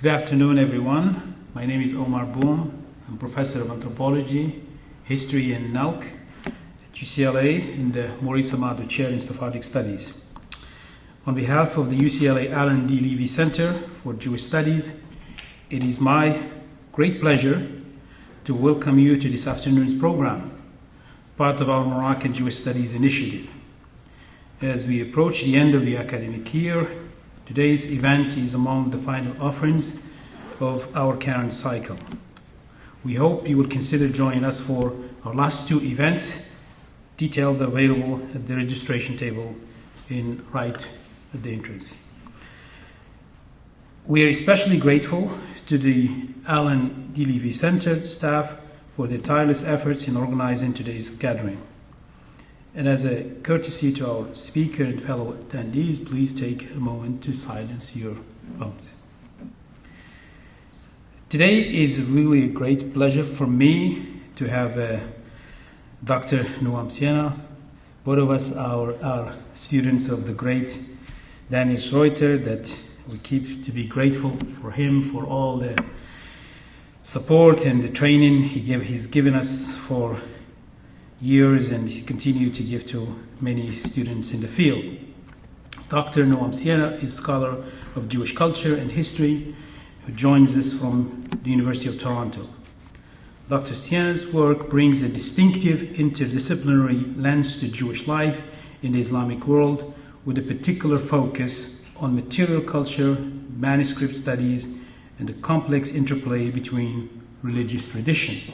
Good afternoon, everyone. My name is Omar Boom. I'm professor of anthropology, history, and NALC at UCLA in the Maurice Amado Chair in Sephardic Studies. On behalf of the UCLA Allen D. Levy Center for Jewish Studies, it is my great pleasure to welcome you to this afternoon's program, part of our Moroccan Jewish Studies initiative. As we approach the end of the academic year, today's event is among the final offerings of our current cycle. We hope you will consider joining us for our last two events. Details are available at the registration table right at the entrance. We are especially grateful to the Allen D. Levy Center staff for their tireless efforts in organizing today's gathering. And as a courtesy to our speaker and fellow attendees, please take a moment to silence your phones. Today is really a great pleasure for me to have Dr. Noam Sienna. Both of us are students of the great Daniel Schroeter, that we keep to be grateful for him for all the support and the training he's given us for years, and he continued to give to many students in the field. Dr. Noam Sienna is scholar of Jewish culture and history, who joins us from the University of Toronto. Dr. Sienna's work brings a distinctive interdisciplinary lens to Jewish life in the Islamic world, with a particular focus on material culture, manuscript studies, and the complex interplay between religious traditions.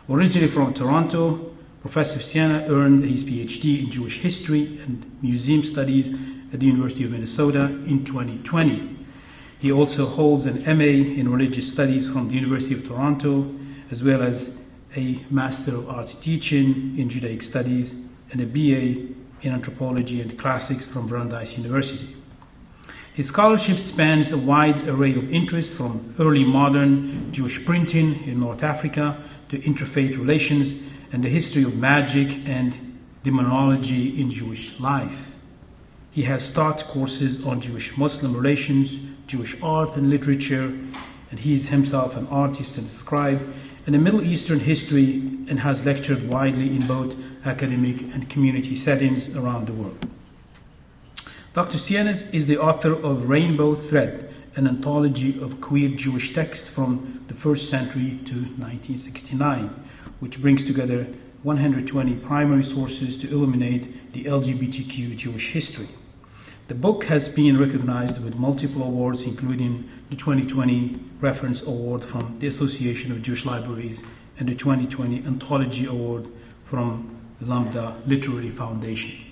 Originally from Toronto, Professor Sienna earned his PhD in Jewish history and museum studies at the University of Minnesota in 2020. He also holds an MA in religious studies from the University of Toronto, as well as a Master of Arts teaching in Judaic studies and a BA in anthropology and classics from Brandeis University. His scholarship spans a wide array of interests, from early modern Jewish printing in North Africa to interfaith relations and the history of magic and demonology in Jewish life. He has taught courses on Jewish-Muslim relations, Jewish art and literature, and he is himself an artist and scribe, and a Middle Eastern history, and has lectured widely in both academic and community settings around the world. Dr. Sienna is the author of Rainbow Thread, an anthology of queer Jewish texts from the 1st century to 1969, which brings together 120 primary sources to illuminate the LGBTQ Jewish history. The book has been recognized with multiple awards, including the 2020 Reference Award from the Association of Jewish Libraries and the 2020 Anthology Award from the Lambda Literary Foundation.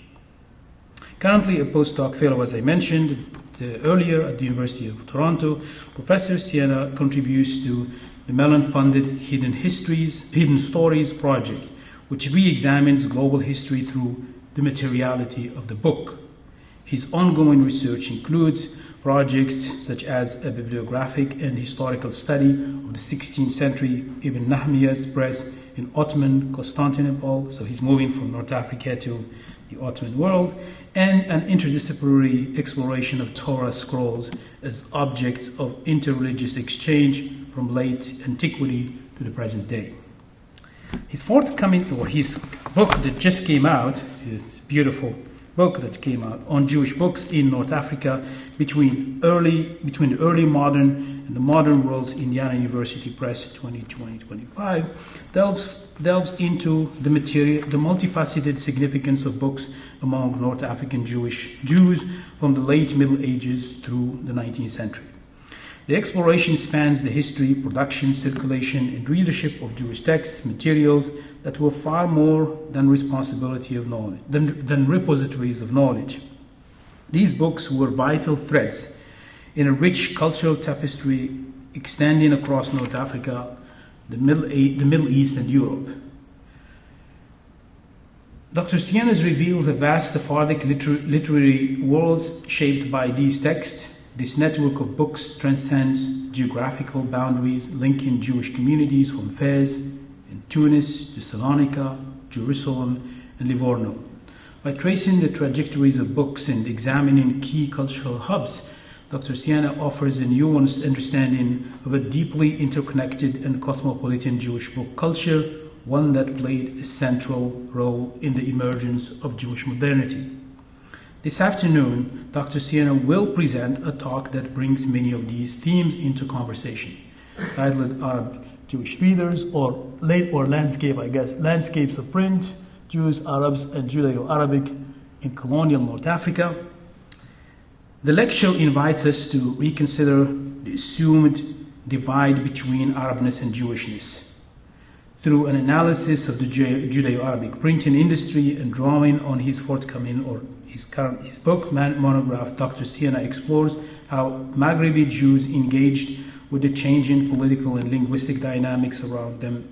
Currently a postdoc fellow, as I mentioned earlier, at the University of Toronto, Professor Sienna contributes to the Mellon-funded Hidden Stories project, which re-examines global history through the materiality of the book. His ongoing research includes projects such as a bibliographic and historical study of the 16th century Ibn Nahmiya's press in Ottoman Constantinople, so he's moving from North Africa to the Ottoman world, and an interdisciplinary exploration of Torah scrolls as objects of interreligious exchange from late antiquity to the present day. His forthcoming, or his book that just came out, it's a beautiful book that came out on Jewish books in North Africa between the early modern and the modern worlds, Indiana University Press 2020-25, delves into the multifaceted significance of books among North African Jews from the late Middle Ages through the 19th century. The exploration spans the history, production, circulation, and readership of Jewish texts, materials that were far more than repositories of knowledge. These books were vital threads in a rich cultural tapestry extending across North Africa, the Middle East, and Europe. Dr. Sienna reveals a vast Sephardic literary world shaped by these texts. This network of books transcends geographical boundaries, linking Jewish communities from Fez and Tunis to Salonika, Jerusalem, and Livorno. By tracing the trajectories of books and examining key cultural hubs, Dr. Sienna offers a nuanced understanding of a deeply interconnected and cosmopolitan Jewish book culture, one that played a central role in the emergence of Jewish modernity. This afternoon, Dr. Sienna will present a talk that brings many of these themes into conversation, titled Arab Jewish Readers, or landscape, Landscapes of Print, Jews, Arabs, and Judeo-Arabic in Colonial North Africa. The lecture invites us to reconsider the assumed divide between Arabness and Jewishness. Through an analysis of the Judeo-Arabic printing industry and drawing on his forthcoming or his book, monograph, Dr. Sienna explores how Maghrebi Jews engaged with the changing political and linguistic dynamics around them,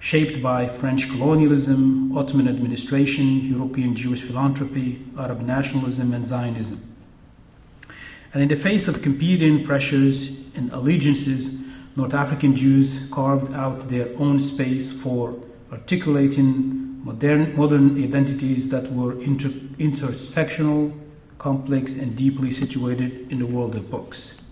shaped by French colonialism, Ottoman administration, European Jewish philanthropy, Arab nationalism, and Zionism. And in the face of competing pressures and allegiances, North African Jews carved out their own space for articulating modern identities that were intersectional, complex, and deeply situated in the world of books.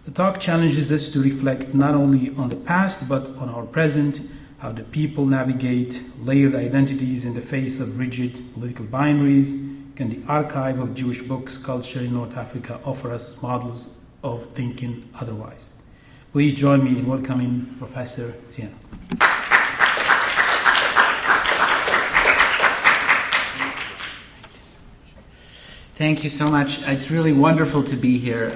The talk challenges us to reflect not only on the past, but on our present, how the people navigate layered identities in the face of rigid political binaries. Can the archive of Jewish books culture in North Africa offer us models of thinking otherwise? Please join me in welcoming Professor Sienna. Thank you so much. It's really wonderful to be here.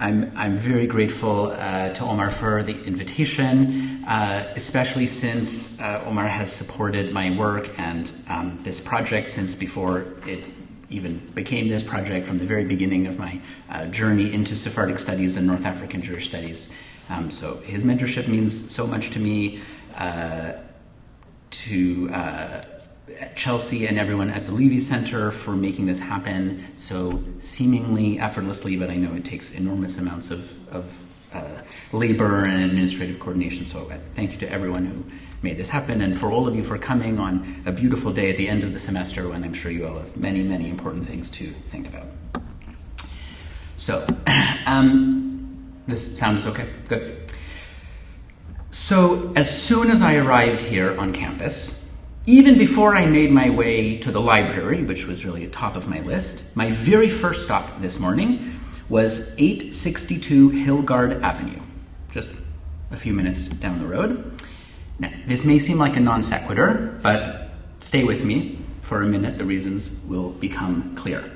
I'm very grateful to Omar for the invitation, especially since Omar has supported my work and this project since before it even became this project, from the very beginning of my journey into Sephardic studies and North African Jewish studies. So his mentorship means so much to me, to Chelsea and everyone at the Levy Center for making this happen so seemingly effortlessly, but I know it takes enormous amounts of labor and administrative coordination. So thank you to everyone who made this happen, and for all of you for coming on a beautiful day at the end of the semester when I'm sure you all have many, many important things to think about. So, this sounds okay? Good. So, as soon as I arrived here on campus, even before I made my way to the library, which was really at the top of my list, my very first stop this morning was 862 Hillgard Avenue, just a few minutes down the road. Now, this may seem like a non sequitur, but stay with me for a minute, the reasons will become clear.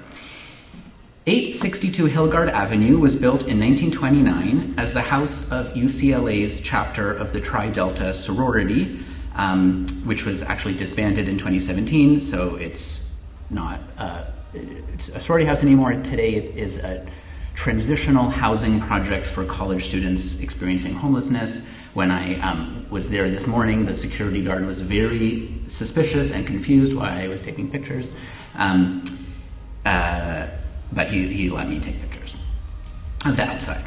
862 Hillgard Avenue was built in 1929 as the house of UCLA's chapter of the Tri Delta sorority, which was actually disbanded in 2017, so it's not it's a sorority house anymore. Today it is a transitional housing project for college students experiencing homelessness. When I was there this morning, the security guard was very suspicious and confused why I was taking pictures, but he let me take pictures of the outside.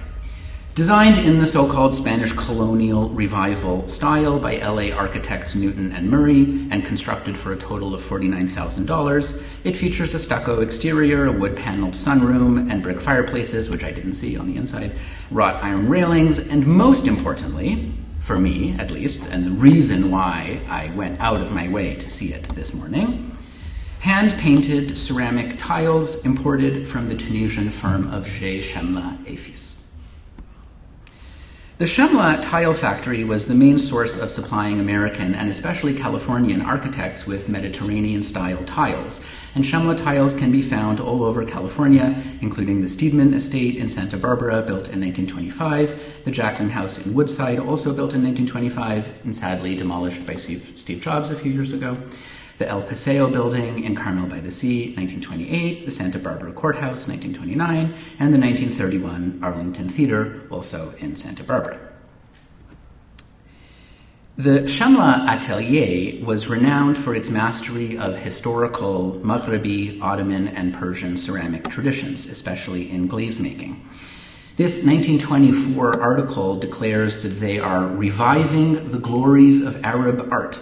Designed in the so-called Spanish colonial revival style by LA architects Newton and Murray and constructed for a total of $49,000, it features a stucco exterior, a wood-paneled sunroom, and brick fireplaces, which I didn't see on the inside, wrought iron railings, and most importantly, for me at least, and the reason why I went out of my way to see it this morning, hand-painted ceramic tiles imported from the Tunisian firm of Shemla Tiles. The Shemla Tile Factory was the main source of supplying American and especially Californian architects with Mediterranean-style tiles, and Shemla tiles can be found all over California, including the Steedman Estate in Santa Barbara, built in 1925, the Jacqueline House in Woodside, also built in 1925, and sadly demolished by Steve Jobs a few years ago, the El Paseo Building in Carmel by the Sea, 1928, the Santa Barbara Courthouse, 1929, and the 1931 Arlington Theater, also in Santa Barbara. The Shemla Atelier was renowned for its mastery of historical Maghrebi, Ottoman, and Persian ceramic traditions, especially in glazemaking. This 1924 article declares that they are reviving the glories of Arab art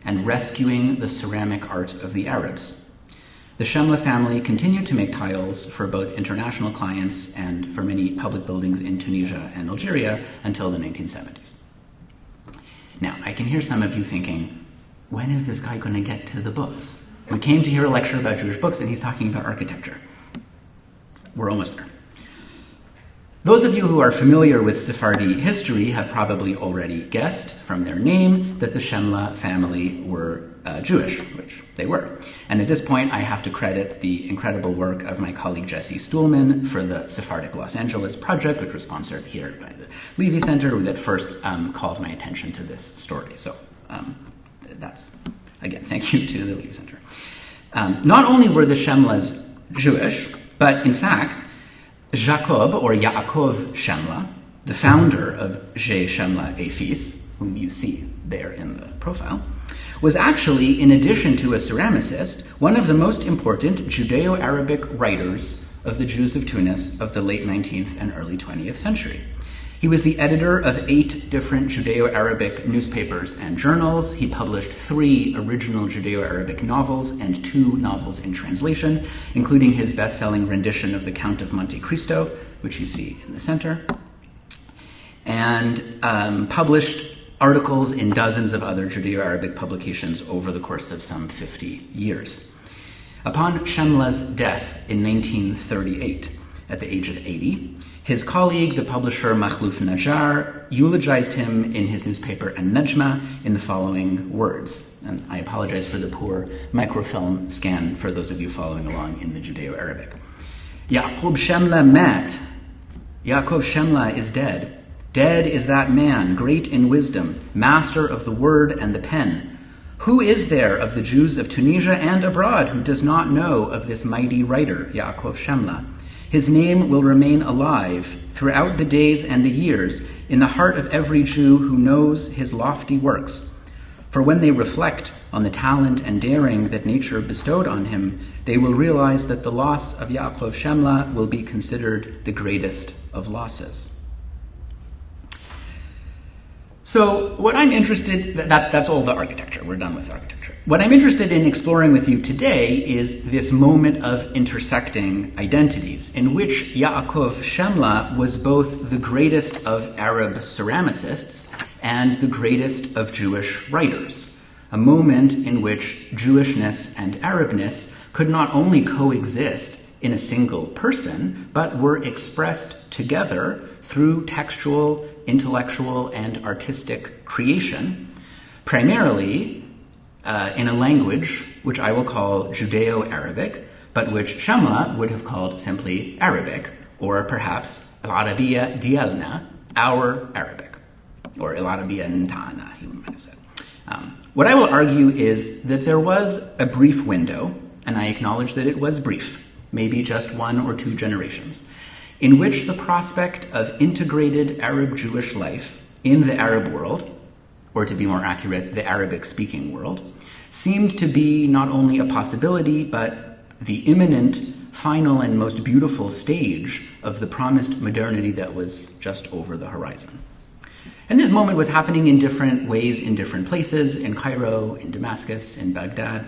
and rescuing the ceramic art of the Arabs. The Shemla family continued to make tiles for both international clients and for many public buildings in Tunisia and Algeria until the 1970s. Now, I can hear some of you thinking, when is this guy going to get to the books? We came to hear a lecture about Jewish books and he's talking about architecture. We're almost there. Those of you who are familiar with Sephardi history have probably already guessed from their name that the Shemla family were Jewish, which they were. And at this point, I have to credit the incredible work of my colleague Jesse Stuhlman for the Sephardic Los Angeles project, which was sponsored here by the Levy Center, that first called my attention to this story. So that's, again, thank you to the Levy Center. Not only were the Shemlas Jewish, but in fact, Jacob, or Yakov Shemla, the founder of Shemla et Fils, whom you see there in the profile, was actually, in addition to a ceramicist, one of the most important Judeo-Arabic writers of the Jews of Tunis of the late 19th and early 20th century. He was the editor of 8 different Judeo-Arabic newspapers and journals. He published 3 original Judeo-Arabic novels and 2 novels in translation, including his best-selling rendition of The Count of Monte Cristo, which you see in the center, and published articles in dozens of other Judeo-Arabic publications over the course of some 50 years. Upon Shemla's death in 1938, at the age of 80, his colleague, the publisher Makhlouf Najjar, eulogized him in his newspaper An-Najma in the following words. And I apologize for the poor microfilm scan for those of you following along in the Judeo-Arabic. Yakov Shemla mat. Yakov Shemla is dead. Dead is that man, great in wisdom, master of the word and the pen. Who is there of the Jews of Tunisia and abroad who does not know of this mighty writer, Yakov Shemla? His name will remain alive throughout the days and the years in the heart of every Jew who knows his lofty works. For when they reflect on the talent and daring that nature bestowed on him, they will realize that the loss of Yakov Shemla will be considered the greatest of losses. So what I'm interested, that's all the architecture. We're done with architecture. What I'm interested in exploring with you today is this moment of intersecting identities in which Yakov Shemla was both the greatest of Arab ceramicists and the greatest of Jewish writers, a moment in which Jewishness and Arabness could not only coexist in a single person, but were expressed together through textual, intellectual, and artistic creation, primarily in a language which I will call Judeo-Arabic, but which Shemla would have called simply Arabic, or perhaps Al-Arabiyya Dialna, our Arabic, or Al-Arabiyya Ntana, he might have said. What I will argue is that there was a brief window, and I acknowledge that it was brief, maybe just 1 or 2 generations, in which the prospect of integrated Arab-Jewish life in the Arab world, or to be more accurate, the Arabic-speaking world, seemed to be not only a possibility, but the imminent, final, and most beautiful stage of the promised modernity that was just over the horizon. And this moment was happening in different ways in different places, in Cairo, in Damascus, in Baghdad.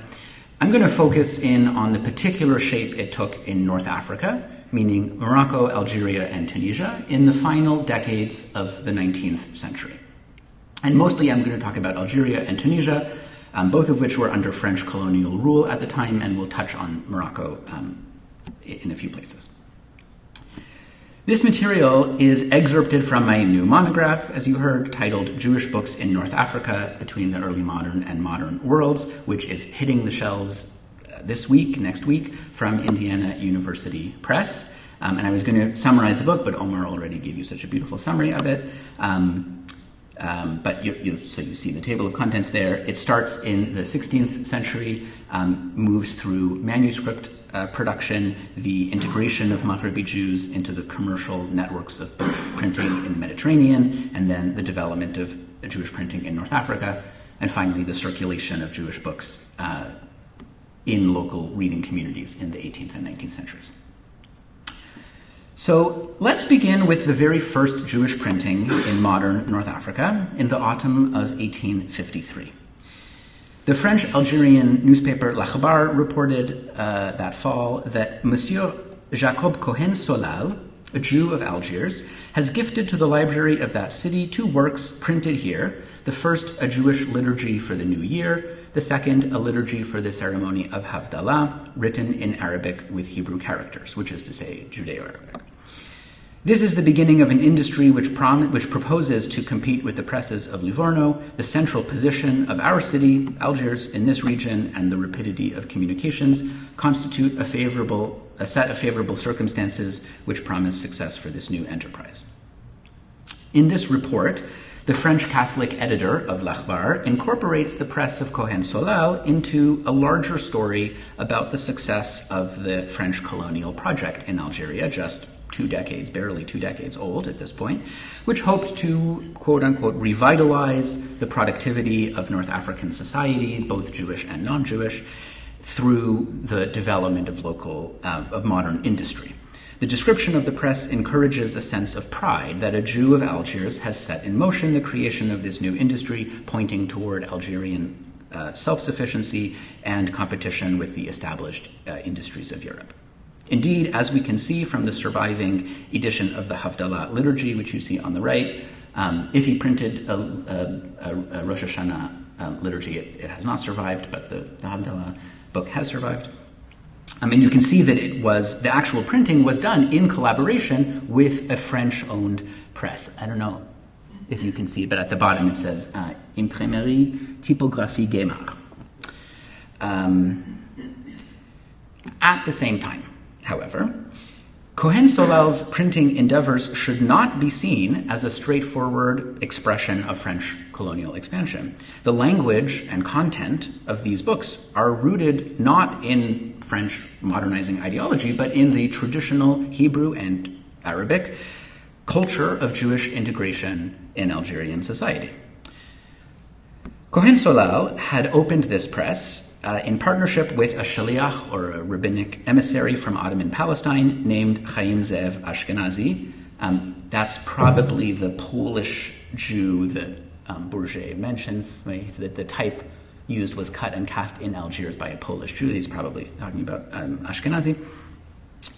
I'm going to focus in on the particular shape it took in North Africa, meaning Morocco, Algeria, and Tunisia, in the final decades of the 19th century. And mostly I'm going to talk about Algeria and Tunisia, both of which were under French colonial rule at the time, and we'll touch on Morocco in a few places. This material is excerpted from my new monograph, as you heard, titled Jewish Books in North Africa Between the Early Modern and Modern Worlds, which is hitting the shelves next week, from Indiana University Press. And I was going to summarize the book, but Omar already gave you such a beautiful summary of it. But so you see the table of contents there. It starts in the 16th century, moves through manuscript production, the integration of Maghrebi Jews into the commercial networks of printing in the Mediterranean, and then the development of Jewish printing in North Africa, and finally the circulation of Jewish books in local reading communities in the 18th and 19th centuries. So let's begin with the very first Jewish printing in modern North Africa in the autumn of 1853. The French Algerian newspaper L'Akhbar reported that fall that Monsieur Jacob Cohen Solal, a Jew of Algiers, has gifted to the library of that city 2 works printed here. The first, a Jewish liturgy for the new year. The second, a liturgy for the ceremony of Havdalah, written in Arabic with Hebrew characters, which is to say Judeo-Arabic. This is the beginning of an industry which proposes to compete with the presses of Livorno. The central position of our city, Algiers, in this region, and the rapidity of communications constitute a set of favorable circumstances which promise success for this new enterprise. In this report, the French Catholic editor of L'Akhbar incorporates the press of Cohen Solal into a larger story about the success of the French colonial project in Algeria, just 2 decades, barely 2 decades old at this point, which hoped to, quote-unquote, revitalize the productivity of North African societies, both Jewish and non-Jewish, through the development of modern industry. The description of the press encourages a sense of pride that a Jew of Algiers has set in motion the creation of this new industry, pointing toward Algerian self-sufficiency and competition with the established industries of Europe. Indeed, as we can see from the surviving edition of the Havdalah liturgy, which you see on the right, if he printed a Rosh Hashanah liturgy, it has not survived, but the Havdalah book has survived. And you can see that the actual printing was done in collaboration with a French-owned press. I don't know if you can see it, but at the bottom it says Imprimerie Typographie Guémard. At the same time, however, Cohen Solal's printing endeavors should not be seen as a straightforward expression of French colonial expansion. The language and content of these books are rooted not in French modernizing ideology, but in the traditional Hebrew and Arabic culture of Jewish integration in Algerian society. Cohen Solal had opened this press in partnership with a shaliach, or a rabbinic emissary from Ottoman Palestine, named Chaim Zev Ashkenazi. That's probably the Polish Jew that Bourget mentions. That the type used was cut and cast in Algiers by a Polish Jew. He's probably talking about Ashkenazi.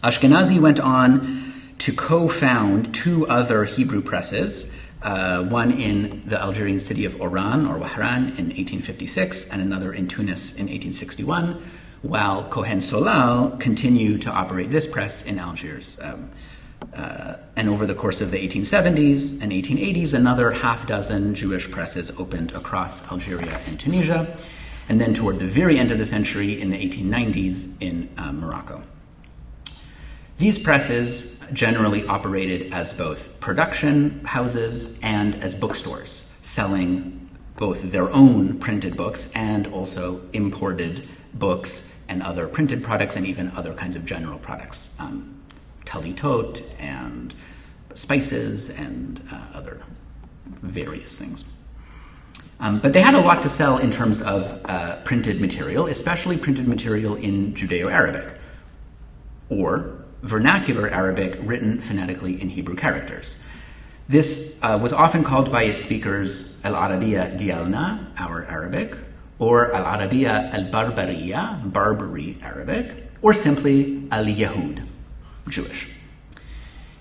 Ashkenazi went on to co-found 2 other Hebrew presses, one in the Algerian city of Oran, or Wahran, in 1856, and another in Tunis in 1861, while Cohen Solal continued to operate this press in Algiers. And over the course of the 1870s and 1880s, another half-dozen Jewish presses opened across Algeria and Tunisia, and then toward the very end of the century, in the 1890s, in Morocco. These presses generally operated as both production houses and as bookstores, selling both their own printed books and also imported books and other printed products and even other kinds of general products, talitot and spices and other various things. But they had a lot to sell in terms of printed material, especially printed material in Judeo-Arabic, or vernacular Arabic written phonetically in Hebrew characters. This was often called by its speakers Al-Arabiya Dialna, our Arabic, or Al-Arabiya Al-Barbariya, Barbary Arabic, or simply Al-Yahud, Jewish.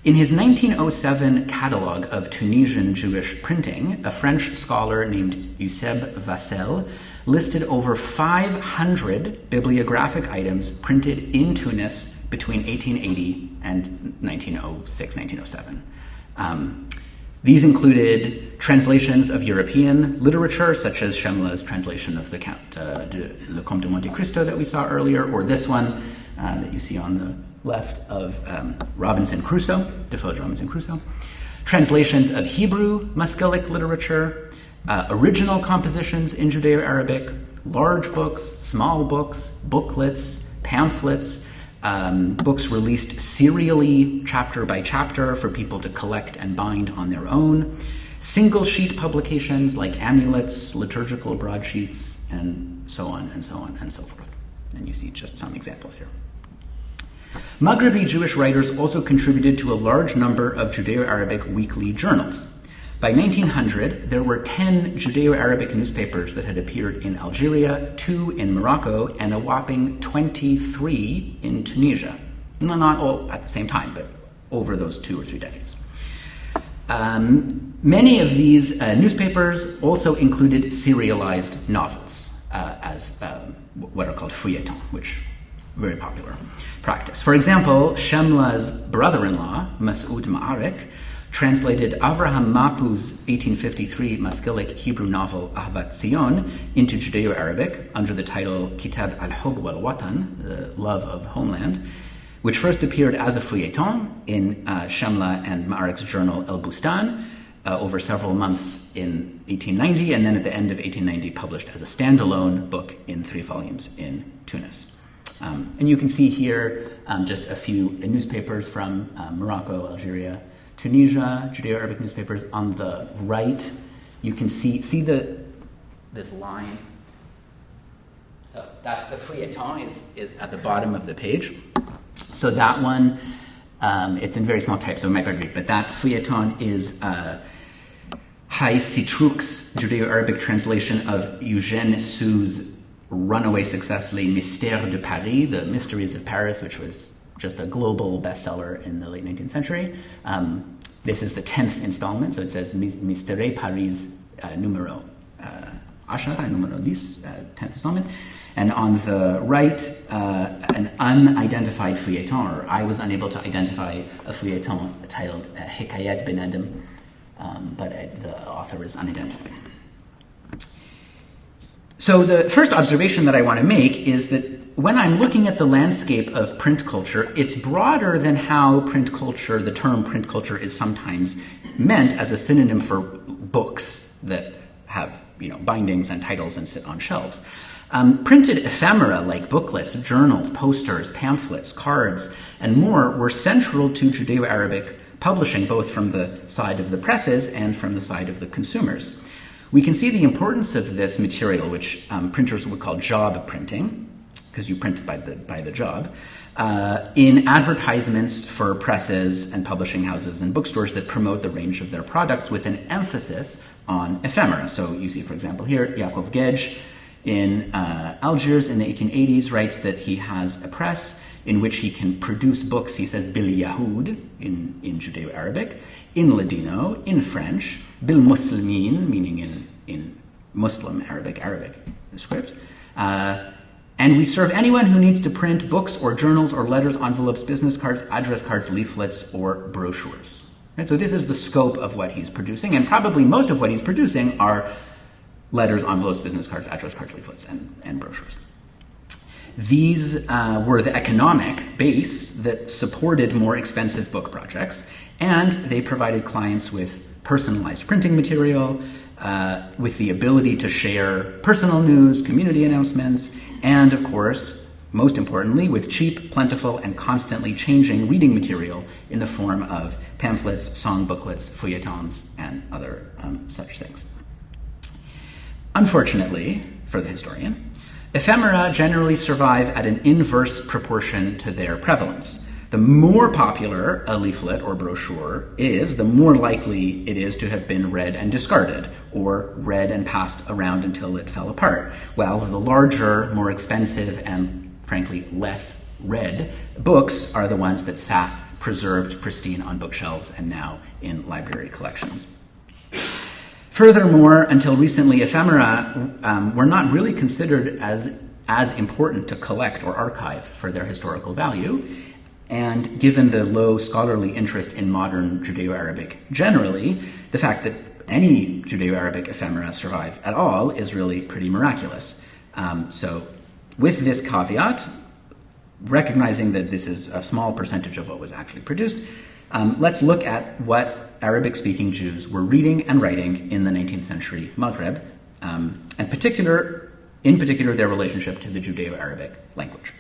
In his 1907 catalog of Tunisian Jewish printing, a French scholar named Euseb Vassel listed over 500 bibliographic items printed in Tunis between 1880 and 1906, 1907. These included translations of European literature, such as Shemla's translation of Le Comte de Monte Cristo that we saw earlier, or this one that you see on the left of Robinson Crusoe, Defoe's Robinson Crusoe. Translations of Hebrew Maskilic literature, original compositions in Judeo-Arabic, large books, small books, booklets, pamphlets, books released serially, chapter by chapter, for people to collect and bind on their own, single sheet publications like amulets, liturgical broadsheets, and so on and so on and so forth. And you see just some examples here. Maghrebi Jewish writers also contributed to a large number of Judeo-Arabic weekly journals. By 1900, there were 10 Judeo-Arabic newspapers that had appeared in Algeria, 2 in Morocco, and a whopping 23 in Tunisia. Not all at the same time, but over those 2 or 3 decades. Many of these newspapers also included serialized novels as what are called feuilletons, which very popular practice. For example, Shemla's brother-in-law, Masoud Ma'arik, translated Avraham Mapu's 1853 Maskilic Hebrew novel Ahvat Zion into Judeo-Arabic under the title Kitab al-Hub wal-Watan, the love of homeland, which first appeared as a feuilleton in Shemla and Ma'arik's journal El Bustan over several months in 1890, and then at the end of 1890 published as a standalone book in 3 volumes in Tunis. And you can see here just a few newspapers from Morocco, Algeria, Tunisia, Judeo-Arabic newspapers. On the right, you can see this line. So that's the feuilleton is at the bottom of the page. So that one, it's in very small type, so Maghrebi, but that feuilleton is Hay Citrouk's Judeo-Arabic translation of Eugène Sue's runaway success, Les Mystères de Paris, The Mysteries of Paris, which was just a global bestseller in the late 19th century. This is the 10th installment, so it says Mystères Paris numero 10, numero 10, 10th installment. And on the right, an unidentified feuilleton, or I was unable to identify a feuilleton titled Hikayat Ben Adam, but the author is unidentified. So the first observation that I want to make is that when I'm looking at the landscape of print culture, it's broader than how the term print culture is sometimes meant as a synonym for books that have, bindings and titles and sit on shelves. Printed ephemera like booklets, journals, posters, pamphlets, cards, and more were central to Judeo-Arabic publishing, both from the side of the presses and from the side of the consumers. We can see the importance of this material, which printers would call job printing, because you print by the job, in advertisements for presses and publishing houses and bookstores that promote the range of their products with an emphasis on ephemera. So you see, for example, here, Yakov Shemla in Algiers in the 1880s writes that he has a press in which he can produce books, he says, bil Yahud in Judeo-Arabic, in Ladino, in French, bil Muslimin, meaning in Muslim Arabic script, and we serve anyone who needs to print books or journals or letters, envelopes, business cards, address cards, leaflets, or brochures. Right? So this is the scope of what he's producing, and probably most of what he's producing are letters, envelopes, business cards, address cards, leaflets, and brochures. These were the economic base that supported more expensive book projects, and they provided clients with personalized printing material, with the ability to share personal news, community announcements, and of course, most importantly, with cheap, plentiful, and constantly changing reading material in the form of pamphlets, song booklets, feuilletons, and other such things. Unfortunately, for the historian, ephemera generally survive at an inverse proportion to their prevalence. The more popular a leaflet or brochure is, the more likely it is to have been read and discarded, or read and passed around until it fell apart, while the larger, more expensive, and frankly less read books are the ones that sat preserved, pristine on bookshelves and now in library collections. Furthermore, until recently, ephemera were not really considered as important to collect or archive for their historical value. And given the low scholarly interest in modern Judeo-Arabic generally, the fact that any Judeo-Arabic ephemera survive at all is really pretty miraculous. So with this caveat, recognizing that this is a small percentage of what was actually produced, let's look at what Arabic-speaking Jews were reading and writing in the 19th century Maghreb, and in particular their relationship to the Judeo-Arabic language.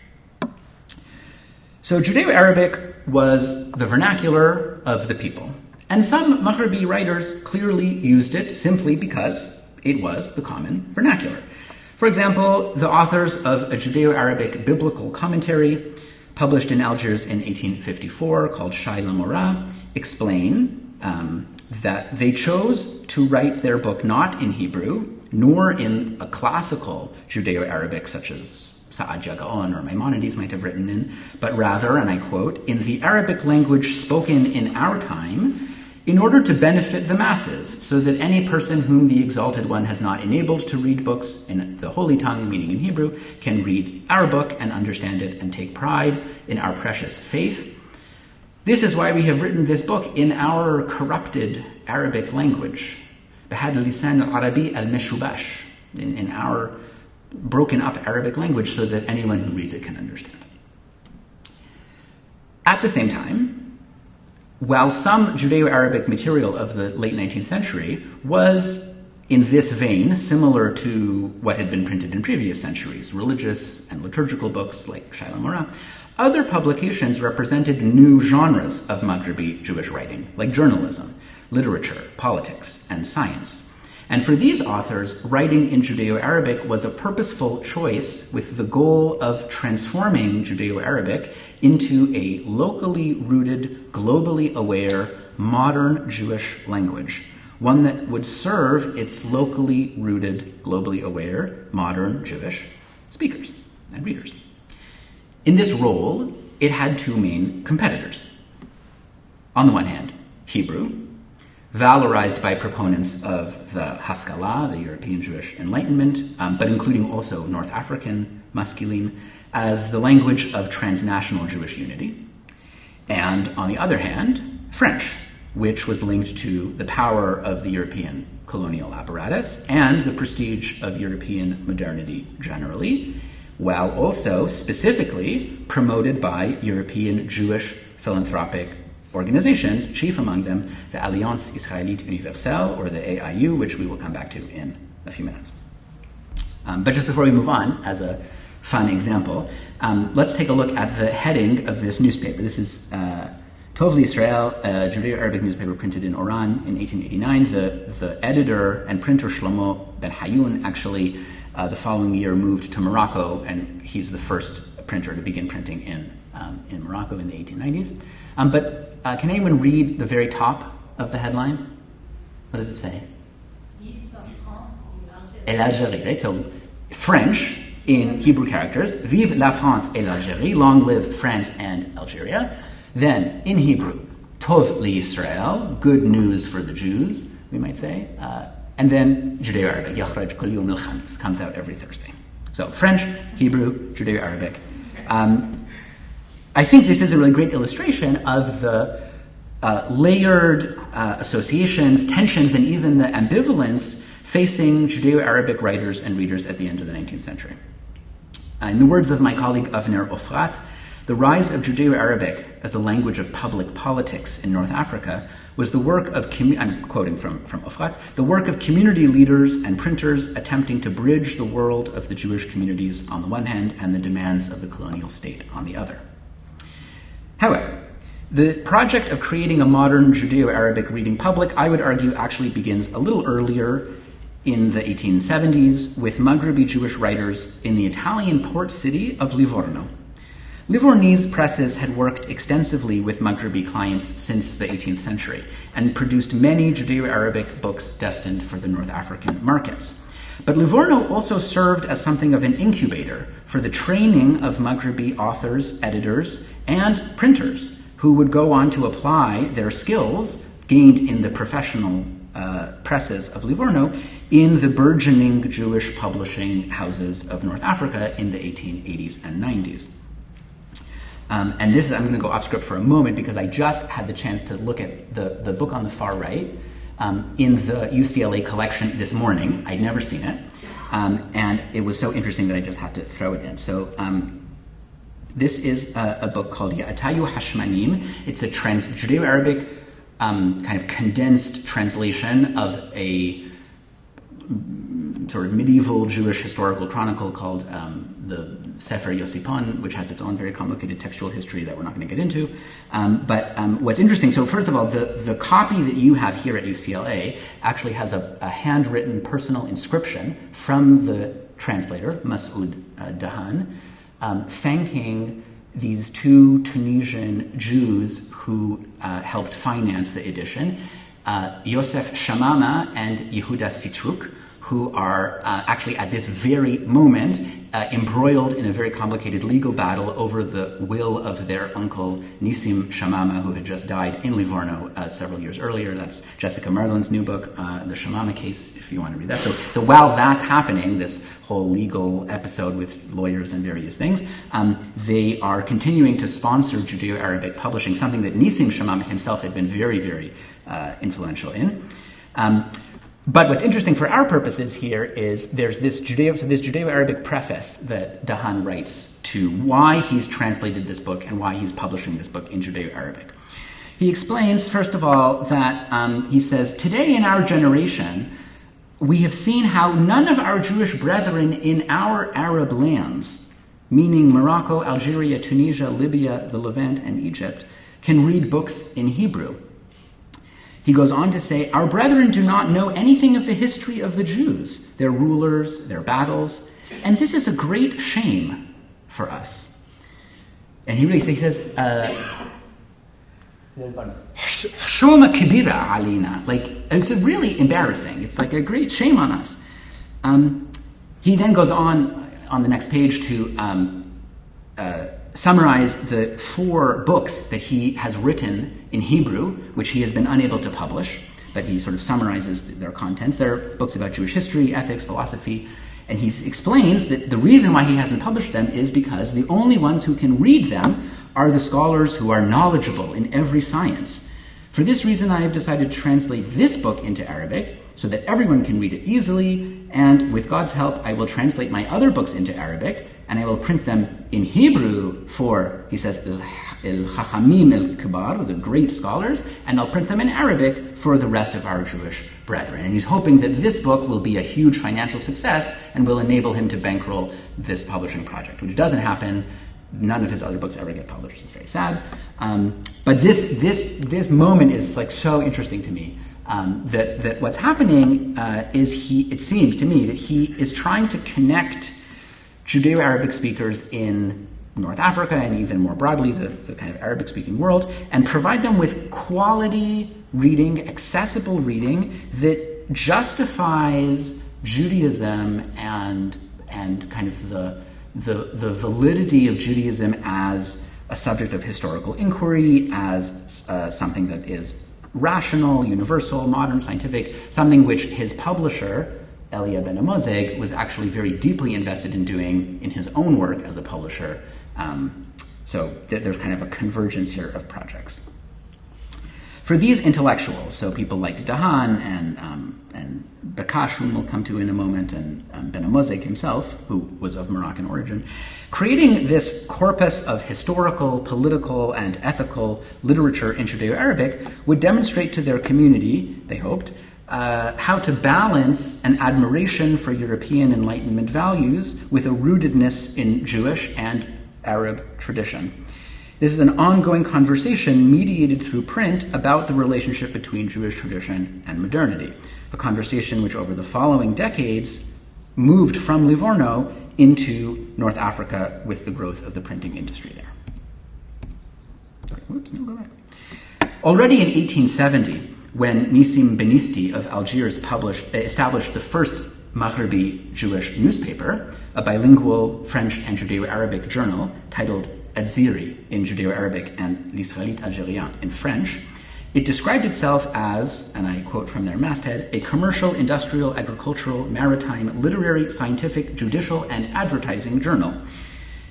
So Judeo-Arabic was the vernacular of the people, and some Maghrebi writers clearly used it simply because it was the common vernacular. For example, the authors of a Judeo-Arabic biblical commentary published in Algiers in 1854 called Shai Lamora explain that they chose to write their book not in Hebrew, nor in a classical Judeo-Arabic such as Sa'adja Gaon or Maimonides might have written in, but rather, and I quote, in the Arabic language spoken in our time, in order to benefit the masses, so that any person whom the Exalted One has not enabled to read books in the Holy Tongue, meaning in Hebrew, can read our book and understand it and take pride in our precious faith. This is why we have written this book in our corrupted Arabic language, بهذا اللسان العربي المشوبش, in our broken up Arabic language, so that anyone who reads it can understand. At the same time, while some Judeo-Arabic material of the late 19th century was in this vein similar to what had been printed in previous centuries, religious and liturgical books like Shaila Mora, other publications represented new genres of Maghrebi Jewish writing, like journalism, literature, politics, and science. And for these authors, writing in Judeo-Arabic was a purposeful choice with the goal of transforming Judeo-Arabic into a locally rooted, globally aware, modern Jewish language, one that would serve its locally rooted, globally aware, modern Jewish speakers and readers. In this role, it had two main competitors. On the one hand, Hebrew, valorized by proponents of the Haskalah, the European Jewish Enlightenment, but including also North African masculine, as the language of transnational Jewish unity. And on the other hand, French, which was linked to the power of the European colonial apparatus and the prestige of European modernity generally, while also specifically promoted by European Jewish philanthropic organizations, chief among them the Alliance Israélite Universelle, or the AIU, which we will come back to in a few minutes. But just before we move on, as a fun example, let's take a look at the heading of this newspaper. This is Tov L'Israel, a Judeo-Arabic newspaper printed in Oran in 1889. The editor and printer Shlomo Ben Hayun actually the following year moved to Morocco, and he's the first printer to begin printing in Morocco in the 1890s. But can anyone read the very top of the headline? What does it say? Vive la France et l'Algérie, right? So French in Hebrew characters, Vive la France et l'Algérie, long live France and Algeria. Then in Hebrew, Tov L'Israel, good news for the Jews, we might say. And then Judeo-Arabic, Yakhraj Kol Yom Al-Khamis, comes out every Thursday. So French, Hebrew, Judeo-Arabic. I think this is a really great illustration of the layered associations, tensions, and even the ambivalence facing Judeo-Arabic writers and readers at the end of the 19th century. In the words of my colleague Avner Ofrat, the rise of Judeo-Arabic as a language of public politics in North Africa was the work of, I'm quoting from Ofrat, the work of community leaders and printers attempting to bridge the world of the Jewish communities on the one hand and the demands of the colonial state on the other. However, the project of creating a modern Judeo-Arabic reading public, I would argue, actually begins a little earlier in the 1870s with Maghrebi Jewish writers in the Italian port city of Livorno. Livornese presses had worked extensively with Maghrebi clients since the 18th century and produced many Judeo-Arabic books destined for the North African markets. But Livorno also served as something of an incubator for the training of Maghrebi authors, editors, and printers who would go on to apply their skills gained in the professional presses of Livorno in the burgeoning Jewish publishing houses of North Africa in the 1880s and 90s. And this is, I'm going to go off script for a moment because I just had the chance to look at the book on the far right in the UCLA collection this morning. I'd never seen it. And it was so interesting that I just had to throw it in. So this is a book called Yatayu Hashmanim. It's a Judeo-Arabic kind of condensed translation of a sort of medieval Jewish historical chronicle called the Sefer Yosipon, which has its own very complicated textual history that we're not going to get into. But what's interesting, so first of all, the copy that you have here at UCLA actually has a handwritten personal inscription from the translator, Masoud Dahan, thanking these two Tunisian Jews who helped finance the edition, Yosef Shamama and Yehuda Sitruk, who are actually at this very moment embroiled in a very complicated legal battle over the will of their uncle Nissim Shamama, who had just died in Livorno several years earlier. That's Jessica Merlin's new book, The Shamama Case, if you want to read that. So while that's happening, this whole legal episode with lawyers and various things, they are continuing to sponsor Judeo-Arabic publishing, something that Nissim Shamama himself had been very, very influential in. But what's interesting for our purposes here is there's this Judeo-Arabic preface that Dahan writes to why he's translated this book and why he's publishing this book in Judeo-Arabic. He explains, first of all, that he says, today in our generation, we have seen how none of our Jewish brethren in our Arab lands, meaning Morocco, Algeria, Tunisia, Libya, the Levant, and Egypt, can read books in Hebrew. He goes on to say, our brethren do not know anything of the history of the Jews, their rulers, their battles, and this is a great shame for us. And he really says, Hshoma kibira alina, like, it's really embarrassing. It's like a great shame on us. He then goes on the next page to summarize the 4 books that he has written in Hebrew, which he has been unable to publish, but he sort of summarizes their contents. They're books about Jewish history, ethics, philosophy, and he explains that the reason why he hasn't published them is because the only ones who can read them are the scholars who are knowledgeable in every science. For this reason, I have decided to translate this book into Arabic so that everyone can read it easily, and with God's help, I will translate my other books into Arabic, and I will print them in Hebrew for, he says, el-Chachamim el-Kibar, the great scholars, and I'll print them in Arabic for the rest of our Jewish brethren. And he's hoping that this book will be a huge financial success and will enable him to bankroll this publishing project, which doesn't happen. None of his other books ever get published. It's very sad. But this moment is like so interesting to me. That what's happening is it seems to me that he is trying to connect Judeo-Arabic speakers in North Africa and even more broadly the kind of Arabic-speaking world, and provide them with quality reading, accessible reading that justifies Judaism and kind of the validity of Judaism as a subject of historical inquiry, as something that is rational, universal, modern, scientific, something which his publisher, Elia Ben Amozeg, was actually very deeply invested in doing in his own work as a publisher. So there's kind of a convergence here of projects. For these intellectuals, so people like Dahan and Bakash, whom we'll come to in a moment, and Ben Amozeg himself, who was of Moroccan origin, creating this corpus of historical, political, and ethical literature in Judeo-Arabic would demonstrate to their community, they hoped, how to balance an admiration for European Enlightenment values with a rootedness in Jewish and Arab tradition. This is an ongoing conversation mediated through print about the relationship between Jewish tradition and modernity, a conversation which over the following decades moved from Livorno into North Africa with the growth of the printing industry there. Go back. Already in 1870, when Nissim Benisti of Algiers established the first Maghrebi Jewish newspaper, a bilingual French and Judeo-Arabic journal titled Adziri in Judeo-Arabic and L'Israélite Algérien in French, it described itself as, and I quote from their masthead, a commercial, industrial, agricultural, maritime, literary, scientific, judicial, and advertising journal.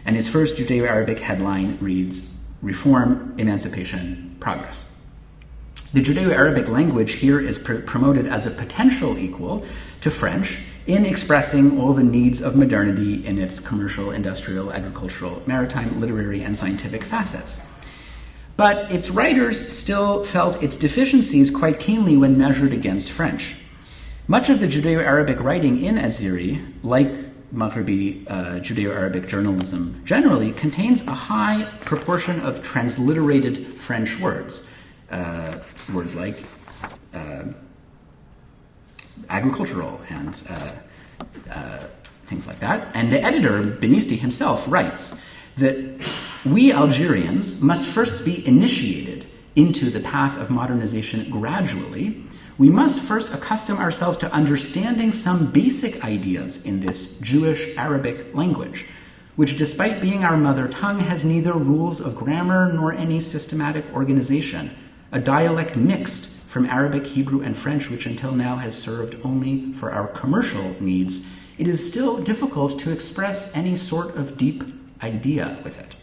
And its first Judeo-Arabic headline reads, Reform, Emancipation, Progress. The Judeo-Arabic language here is promoted as a potential equal to French in expressing all the needs of modernity in its commercial, industrial, agricultural, maritime, literary, and scientific facets. But its writers still felt its deficiencies quite keenly when measured against French. Much of the Judeo-Arabic writing in Adziri, like Maghrebi Judeo-Arabic journalism generally, contains a high proportion of transliterated French words. Words like agricultural and things like that. And the editor, Benisti himself, writes that we Algerians must first be initiated into the path of modernization gradually, we must first accustom ourselves to understanding some basic ideas in this Jewish-Arabic language, which, despite being our mother tongue, has neither rules of grammar nor any systematic organization, a dialect mixed from Arabic, Hebrew, and French, which until now has served only for our commercial needs. It is still difficult to express any sort of deep idea with it.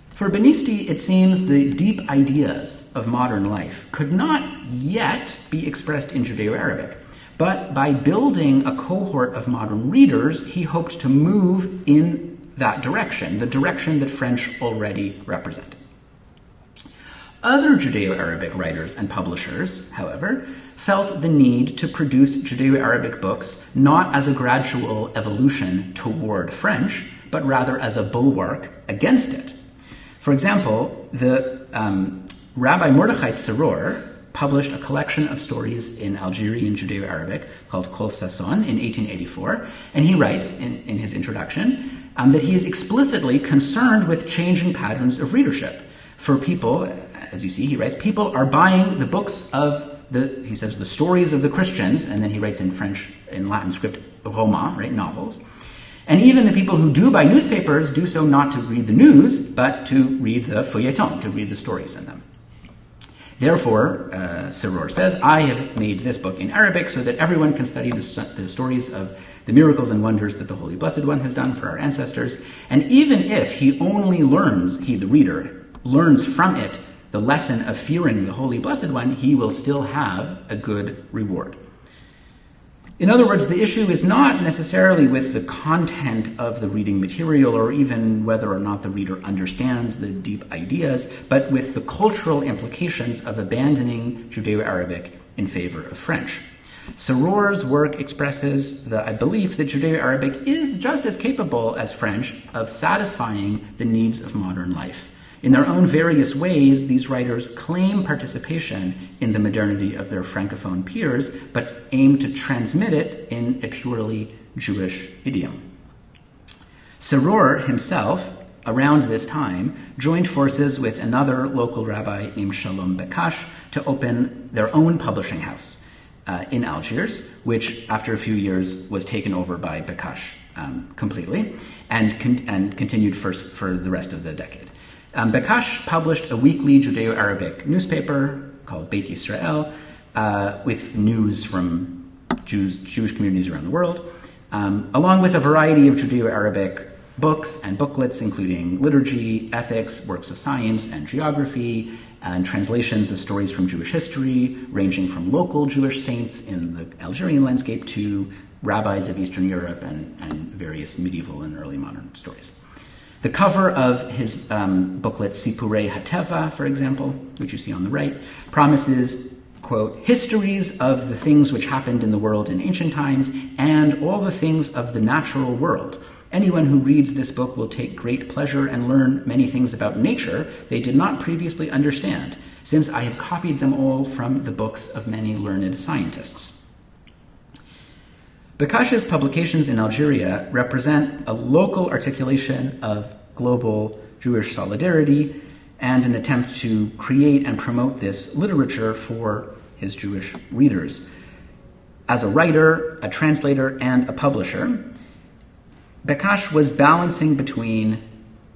For Benisti, it seems the deep ideas of modern life could not yet be expressed in Judeo-Arabic, but by building a cohort of modern readers, he hoped to move in that direction, the direction that French already represented. Other Judeo-Arabic writers and publishers, however, felt the need to produce Judeo-Arabic books not as a gradual evolution toward French, but rather as a bulwark against it. For example, the Rabbi Mordechai Tzoror published a collection of stories in Algerian Judeo-Arabic called Kol Sasson in 1884, and he writes in his introduction that he is explicitly concerned with changing patterns of readership. For people, as you see, he writes, people are buying the books of he says, the stories of the Christians, and then he writes in French, in Latin script, romans, right, novels. And even the people who do buy newspapers do so not to read the news, but to read the feuilleton, to read the stories in them. Therefore, Tzoror says, I have made this book in Arabic so that everyone can study the stories of the miracles and wonders that the Holy Blessed One has done for our ancestors. And even if he only learns, he, the reader, learns from it the lesson of fearing the Holy Blessed One, he will still have a good reward. In other words, the issue is not necessarily with the content of the reading material or even whether or not the reader understands the deep ideas, but with the cultural implications of abandoning Judeo-Arabic in favor of French. Tzoror's work expresses the belief that Judeo-Arabic is just as capable as French of satisfying the needs of modern life. In their own various ways, these writers claim participation in the modernity of their Francophone peers, but aim to transmit it in a purely Jewish idiom. Tzoror himself, around this time, joined forces with another local rabbi named Shalom Bekash to open their own publishing house in Algiers, which after a few years was taken over by Bekash completely and continued for the rest of the decade. Bekash published a weekly Judeo-Arabic newspaper called Beit Yisrael with news from Jewish communities around the world, along with a variety of Judeo-Arabic books and booklets, including liturgy, ethics, works of science, and geography, and translations of stories from Jewish history, ranging from local Jewish saints in the Algerian landscape to rabbis of Eastern Europe and various medieval and early modern stories. The cover of his booklet, Sipurei Hateva, for example, which you see on the right, promises, quote, histories of the things which happened in the world in ancient times and all the things of the natural world. Anyone who reads this book will take great pleasure and learn many things about nature they did not previously understand, since I have copied them all from the books of many learned scientists. Bekash's publications in Algeria represent a local articulation of global Jewish solidarity and an attempt to create and promote this literature for his Jewish readers. As a writer, a translator, and a publisher, Bekash was balancing between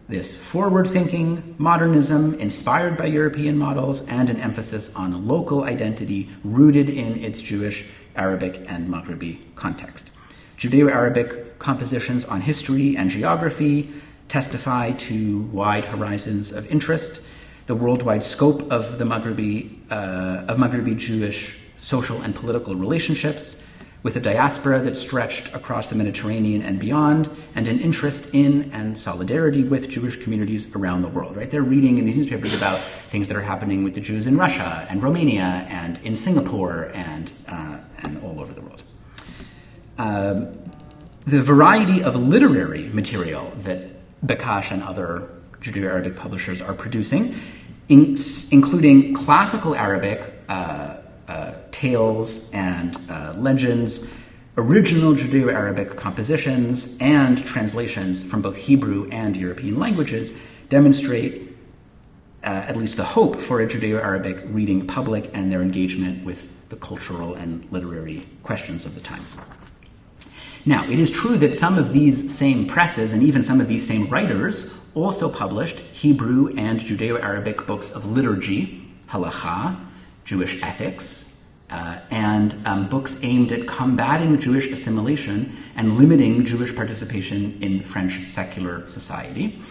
this forward-thinking modernism inspired by European models and an emphasis on a local identity rooted in its Jewish, Arabic, and Maghrebi context. Judeo-Arabic compositions on history and geography testify to wide horizons of interest, the worldwide scope of the Maghrebi Jewish social and political relationships, with a diaspora that stretched across the Mediterranean and beyond, and an interest in and solidarity with Jewish communities around the world. Right? They're reading in these newspapers about things that are happening with the Jews in Russia and Romania and in Singapore and all over the world. The variety of literary material that Bekash and other Judeo-Arabic publishers are producing, including classical Arabic tales and legends, original Judeo-Arabic compositions, and translations from both Hebrew and European languages, demonstrate at least the hope for a Judeo-Arabic reading public and their engagement with the cultural and literary questions of the time. Now, it is true that some of these same presses and even some of these same writers also published Hebrew and Judeo-Arabic books of liturgy, halakha, Jewish ethics, and books aimed at combating Jewish assimilation and limiting Jewish participation in French secular society.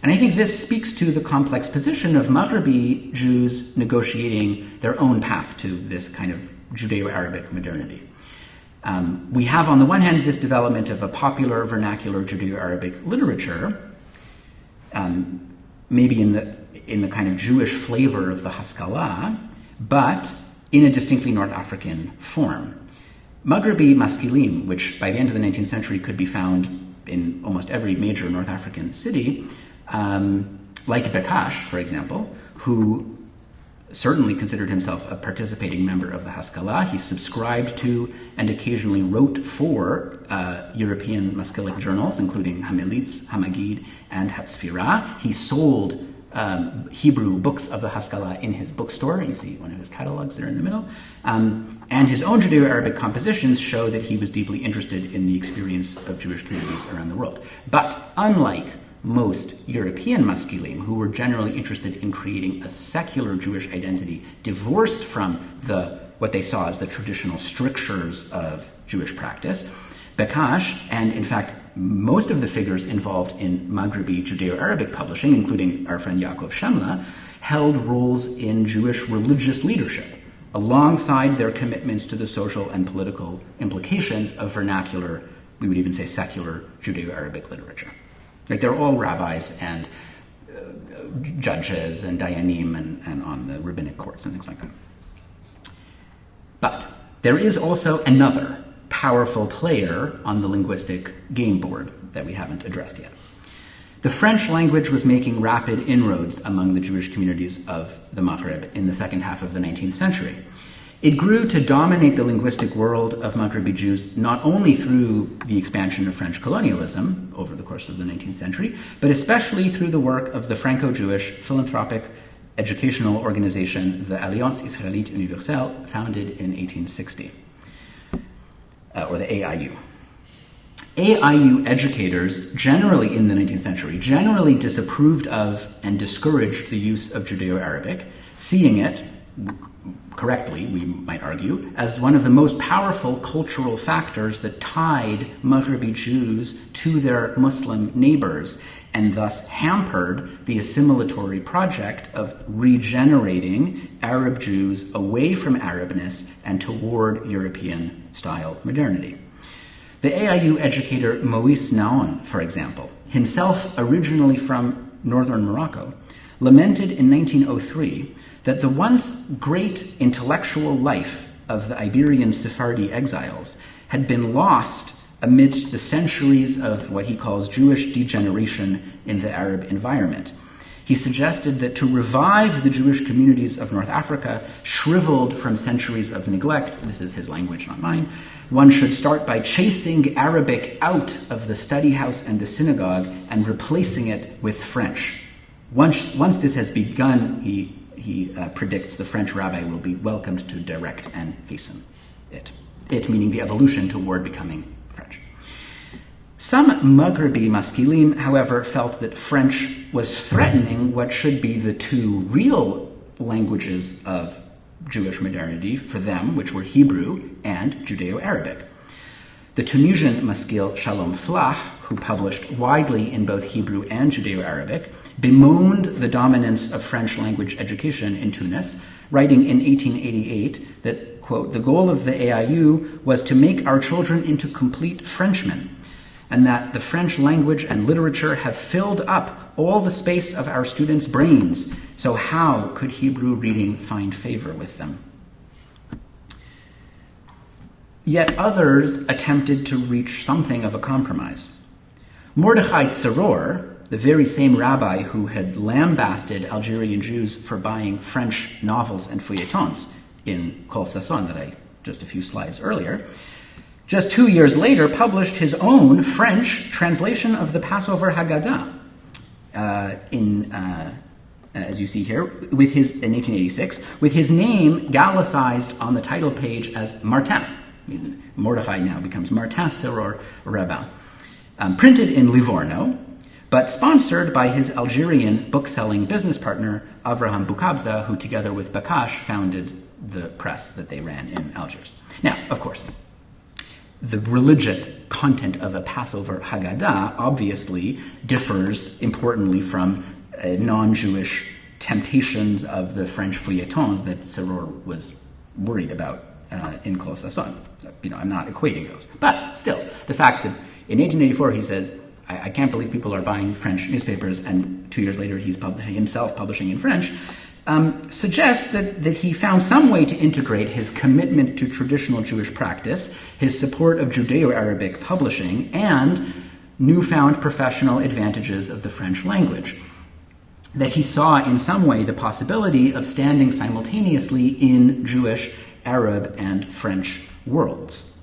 And I think this speaks to the complex position of Maghrebi Jews negotiating their own path to this kind of Judeo-Arabic modernity. We have, on the one hand, this development of a popular vernacular Judeo-Arabic literature, maybe in the kind of Jewish flavor of the Haskalah, but in a distinctly North African form. Maghrebi maskilim, which by the end of the 19th century could be found in almost every major North African city, like Bekash, for example, who certainly considered himself a participating member of the Haskalah. He subscribed to and occasionally wrote for European Maskilic journals, including Hamelitz, Hamagid, and Hatzfira. He sold Hebrew books of the Haskalah in his bookstore. You see one of his catalogs there in the middle. And his own Judeo-Arabic compositions show that he was deeply interested in the experience of Jewish communities around the world. But unlike most European maskilim, who were generally interested in creating a secular Jewish identity divorced from what they saw as the traditional strictures of Jewish practice, Bekash, and in fact most of the figures involved in Maghrebi Judeo-Arabic publishing, including our friend Yakov Shemla, held roles in Jewish religious leadership, alongside their commitments to the social and political implications of vernacular, we would even say secular Judeo-Arabic literature. Like, they're all rabbis and judges and dayanim and on the rabbinic courts and things like that. But there is also another powerful player on the linguistic game board that we haven't addressed yet. The French language was making rapid inroads among the Jewish communities of the Maghreb in the second half of the 19th century. It grew to dominate the linguistic world of Maghrebi Jews not only through the expansion of French colonialism over the course of the 19th century, but especially through the work of the Franco-Jewish philanthropic educational organization, the Alliance Israélite Universelle, founded in 1860, or the AIU. AIU educators generally in the 19th century generally disapproved of and discouraged the use of Judeo-Arabic, seeing it, correctly, we might argue, as one of the most powerful cultural factors that tied Maghrebi Jews to their Muslim neighbors and thus hampered the assimilatory project of regenerating Arab Jews away from Arabness and toward European-style modernity. The AIU educator Moïse Naon, for example, himself originally from northern Morocco, lamented in 1903 that the once great intellectual life of the Iberian Sephardi exiles had been lost amidst the centuries of what he calls Jewish degeneration in the Arab environment. He suggested that to revive the Jewish communities of North Africa, shriveled from centuries of neglect, this is his language, not mine, one should start by chasing Arabic out of the study house and the synagogue and replacing it with French. Once this has begun, he predicts the French rabbi will be welcomed to direct and hasten it. It meaning the evolution toward becoming French. Some Maghrebi maskilim, however, felt that French was threatening what should be the two real languages of Jewish modernity for them, which were Hebrew and Judeo-Arabic. The Tunisian maskil Shalom Flah, who published widely in both Hebrew and Judeo-Arabic, bemoaned the dominance of French language education in Tunis, writing in 1888 that, quote, the goal of the AIU was to make our children into complete Frenchmen, and that the French language and literature have filled up all the space of our students' brains, so how could Hebrew reading find favor with them? Yet others attempted to reach something of a compromise. Mordechai Tzaror, the very same rabbi who had lambasted Algerian Jews for buying French novels and feuilletons in Kol Sasson that I just a few slides earlier, just 2 years later published his own French translation of the Passover Hagada in as you see here, in 1886, with his name gallicized on the title page as Martin. Mordechai now becomes Martin Seror Rabin. Printed in Livorno, but sponsored by his Algerian book-selling business partner, Avraham Boukabza, who together with Bakash founded the press that they ran in Algiers. Now, of course, the religious content of a Passover Hagada obviously differs importantly from non-Jewish temptations of the French feuilletons that Seror was worried about in Kol Sasson. I'm not equating those. But still, the fact that in 1884 he says, I can't believe people are buying French newspapers, and 2 years later he's himself publishing in French, suggests that he found some way to integrate his commitment to traditional Jewish practice, his support of Judeo-Arabic publishing, and newfound professional advantages of the French language. That he saw in some way the possibility of standing simultaneously in Jewish, Arab, and French worlds.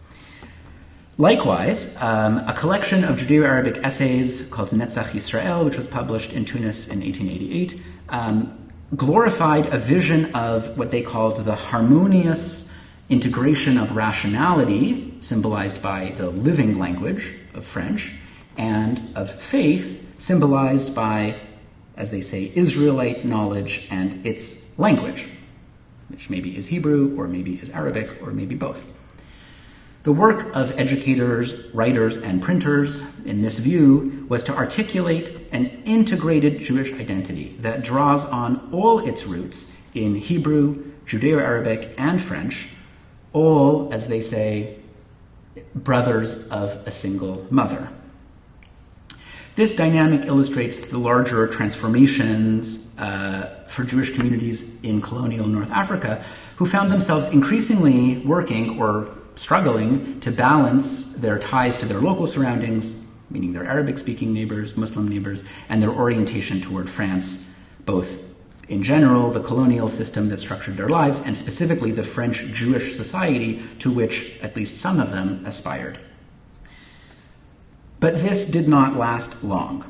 Likewise, a collection of Judeo-Arabic essays called Netzach Yisrael, which was published in Tunis in 1888, glorified a vision of what they called the harmonious integration of rationality, symbolized by the living language of French, and of faith, symbolized by, as they say, Israelite knowledge and its language, which maybe is Hebrew, or maybe is Arabic, or maybe both. The work of educators, writers, and printers in this view was to articulate an integrated Jewish identity that draws on all its roots in Hebrew, Judeo-Arabic, and French, all, as they say, brothers of a single mother. This dynamic illustrates the larger transformations for Jewish communities in colonial North Africa, who found themselves increasingly working or struggling to balance their ties to their local surroundings, meaning their Arabic-speaking neighbors, Muslim neighbors, and their orientation toward France, both in general, the colonial system that structured their lives, and specifically the French Jewish society to which at least some of them aspired. But this did not last long.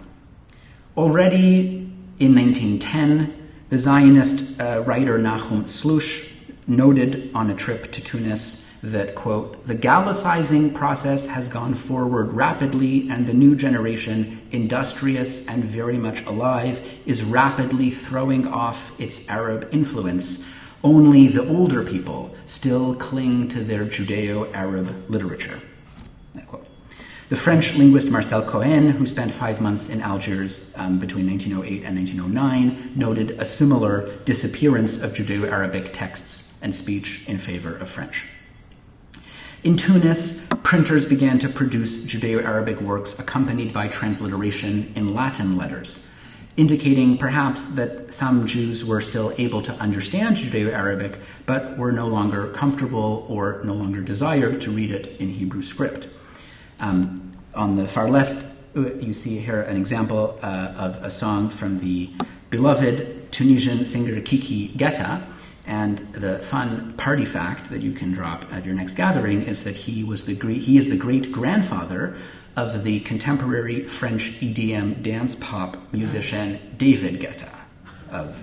Already in 1910, the Zionist writer Nahum Slush noted on a trip to Tunis that, quote, "The Gallicizing process has gone forward rapidly, and the new generation, industrious and very much alive, is rapidly throwing off its Arab influence. Only the older people still cling to their Judeo-Arab literature." That quote. The French linguist Marcel Cohen, who spent 5 months in Algiers between 1908 and 1909, noted a similar disappearance of Judeo-Arabic texts and speech in favor of French. In Tunis, printers began to produce Judeo-Arabic works accompanied by transliteration in Latin letters, indicating perhaps that some Jews were still able to understand Judeo-Arabic, but were no longer comfortable or no longer desired to read it in Hebrew script. On the far left, you see here an example of a song from the beloved Tunisian singer Kiki Geta. And the fun party fact that you can drop at your next gathering is that he is the great-grandfather of the contemporary French EDM dance pop musician David Guetta of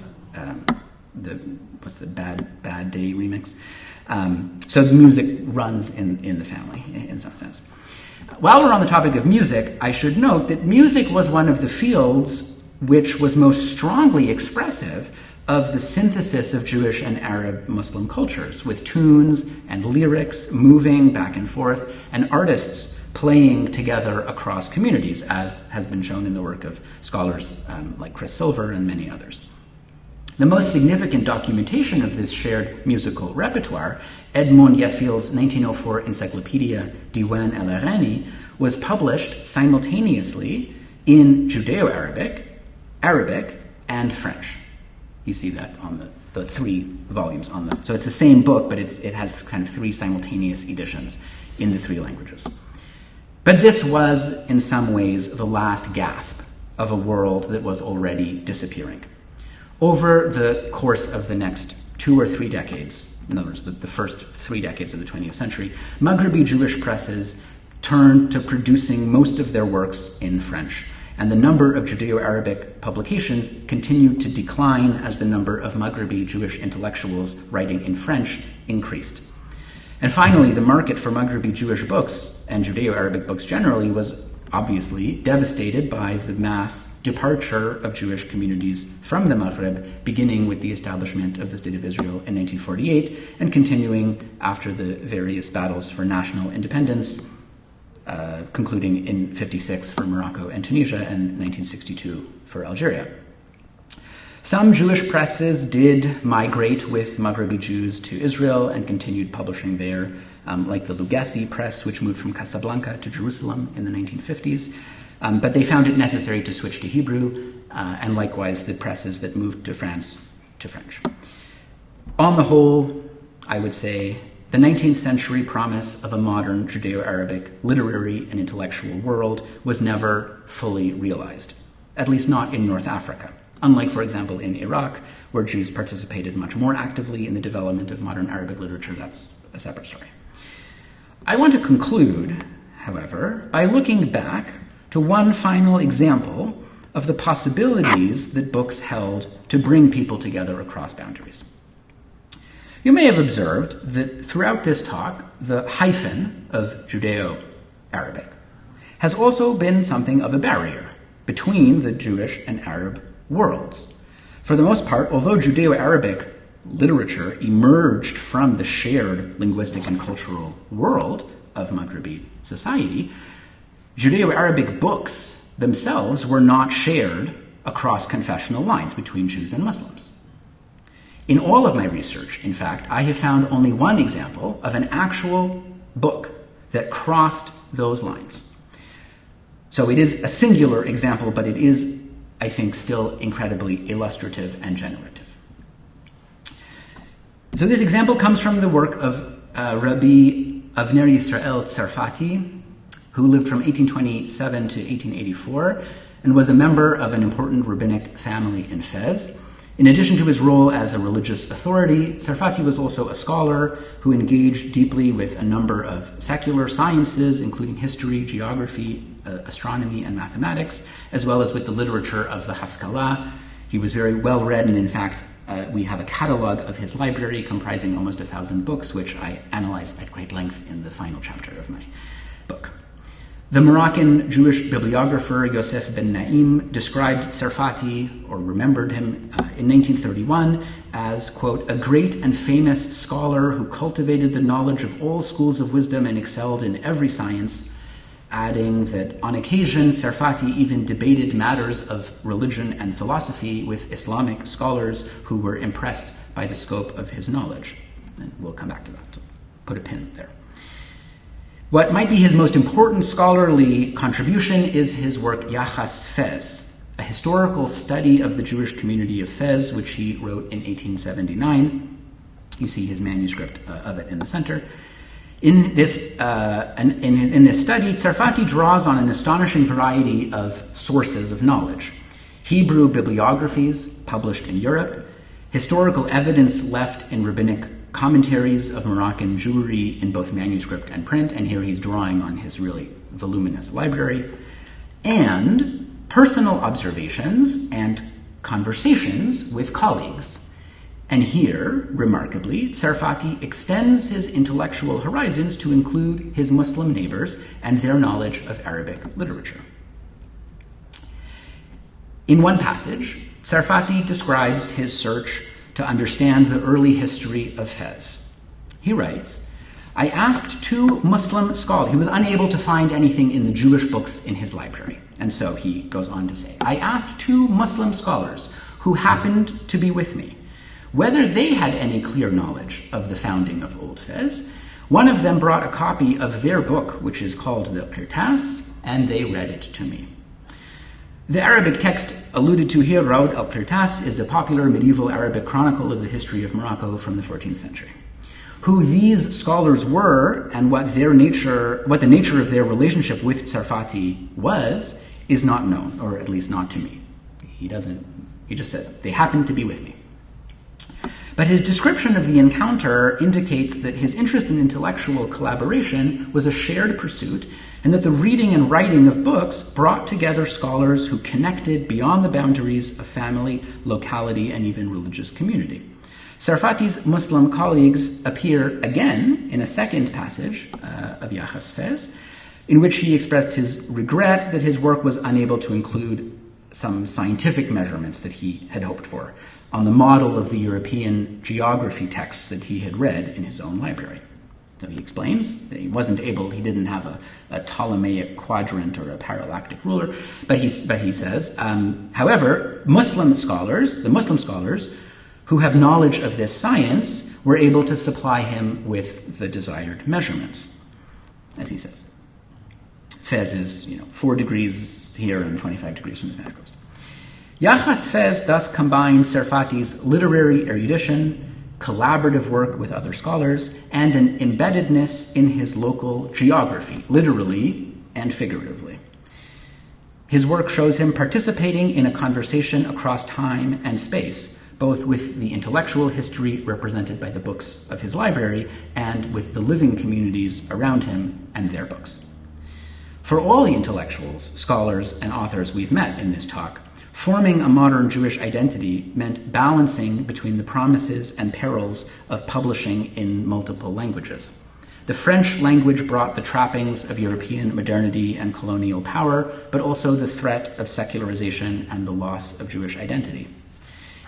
the Bad Day remix. So the music runs in the family in some sense. While we're on the topic of music, I should note that music was one of the fields which was most strongly expressive of the synthesis of Jewish and Arab Muslim cultures, with tunes and lyrics moving back and forth, and artists playing together across communities, as has been shown in the work of scholars like Chris Silver and many others. The most significant documentation of this shared musical repertoire, Edmond Yafil's 1904 encyclopedia Diwan el-Irani, was published simultaneously in Judeo-Arabic, Arabic, and French. You see that on the 3 volumes on the... So it's the same book, but it has kind of 3 simultaneous editions in the 3 languages. But this was, in some ways, the last gasp of a world that was already disappearing. Over the course of the next 2 or 3 decades, in other words, the first 3 decades of the 20th century, Maghrebi Jewish presses turned to producing most of their works in French. and the number of Judeo-Arabic publications continued to decline as the number of Maghrebi Jewish intellectuals writing in French increased. And finally, the market for Maghrebi Jewish books and Judeo-Arabic books generally was obviously devastated by the mass departure of Jewish communities from the Maghreb, beginning with the establishment of the State of Israel in 1948 and continuing after the various battles for national independence, concluding in 1956 for Morocco and Tunisia and 1962 for Algeria. Some Jewish presses did migrate with Maghrebi Jews to Israel and continued publishing there, like the Lugassi press, which moved from Casablanca to Jerusalem in the 1950s. But they found it necessary to switch to Hebrew, and likewise the presses that moved to France to French. On the whole, I would say the 19th century promise of a modern Judeo-Arabic literary and intellectual world was never fully realized, at least not in North Africa. Unlike, for example, in Iraq, where Jews participated much more actively in the development of modern Arabic literature. That's a separate story. I want to conclude, however, by looking back to one final example of the possibilities that books held to bring people together across boundaries. You may have observed that throughout this talk, the hyphen of Judeo-Arabic has also been something of a barrier between the Jewish and Arab worlds. For the most part, although Judeo-Arabic literature emerged from the shared linguistic and cultural world of Maghrebi society, Judeo-Arabic books themselves were not shared across confessional lines between Jews and Muslims. In all of my research, in fact, I have found only one example of an actual book that crossed those lines. So it is a singular example, but it is, I think, still incredibly illustrative and generative. So this example comes from the work of Rabbi Avner Yisrael Tzarfati, who lived from 1827 to 1884 and was a member of an important rabbinic family in Fez. In addition to his role as a religious authority, Tzarfati was also a scholar who engaged deeply with a number of secular sciences, including history, geography, astronomy, and mathematics, as well as with the literature of the Haskalah. He was very well read, and in fact, we have a catalog of his library comprising almost 1,000 books, which I analyzed at great length in the final chapter of my book. The Moroccan Jewish bibliographer Yosef ben Naim described Tzarfati, or remembered him, in 1931 as, quote, a great and famous scholar who cultivated the knowledge of all schools of wisdom and excelled in every science, adding that on occasion Tzarfati even debated matters of religion and philosophy with Islamic scholars who were impressed by the scope of his knowledge. And we'll come back to that, so put a pin there. What might be his most important scholarly contribution is his work Yachas Fez, a historical study of the Jewish community of Fez, which he wrote in 1879. You see his manuscript of it in the center. In this study, Tzarfati draws on an astonishing variety of sources of knowledge. Hebrew bibliographies published in Europe, historical evidence left in rabbinic commentaries of Moroccan Jewry in both manuscript and print, and here he's drawing on his really voluminous library, and personal observations and conversations with colleagues. And here, remarkably, Tzarfati extends his intellectual horizons to include his Muslim neighbors and their knowledge of Arabic literature. In one passage, Tzarfati describes his search to understand the early history of Fez. He writes, I asked two Muslim scholars. He was unable to find anything in the Jewish books in his library. And so he goes on to say, I asked two Muslim scholars who happened to be with me whether they had any clear knowledge of the founding of Old Fez. One of them brought a copy of their book, which is called the Qirtas, and they read it to me. The Arabic text alluded to here, Rawd al-Qirtas, is a popular medieval Arabic chronicle of the history of Morocco from the 14th century. Who these scholars were and what the nature of their relationship with Tzarfati was is not known, or at least not to me. He just says, they happened to be with me. But his description of the encounter indicates that his interest in intellectual collaboration was a shared pursuit, and that the reading and writing of books brought together scholars who connected beyond the boundaries of family, locality, and even religious community. Sarfati's Muslim colleagues appear again in a second passage of Yachas Fez, in which he expressed his regret that his work was unable to include some scientific measurements that he had hoped for, on the model of the European geography texts that he had read in his own library. So he explains that he wasn't able, he didn't have a Ptolemaic quadrant or a parallactic ruler, but he says, however, the Muslim scholars who have knowledge of this science were able to supply him with the desired measurements, as he says. Fez is, 4 degrees here and 25 degrees from the Spanish coast. Yachas Fez thus combines Sarfati's literary erudition, collaborative work with other scholars, and an embeddedness in his local geography, literally and figuratively. His work shows him participating in a conversation across time and space, both with the intellectual history represented by the books of his library and with the living communities around him and their books. For all the intellectuals, scholars, and authors we've met in this talk, forming a modern Jewish identity meant balancing between the promises and perils of publishing in multiple languages. The French language brought the trappings of European modernity and colonial power, but also the threat of secularization and the loss of Jewish identity.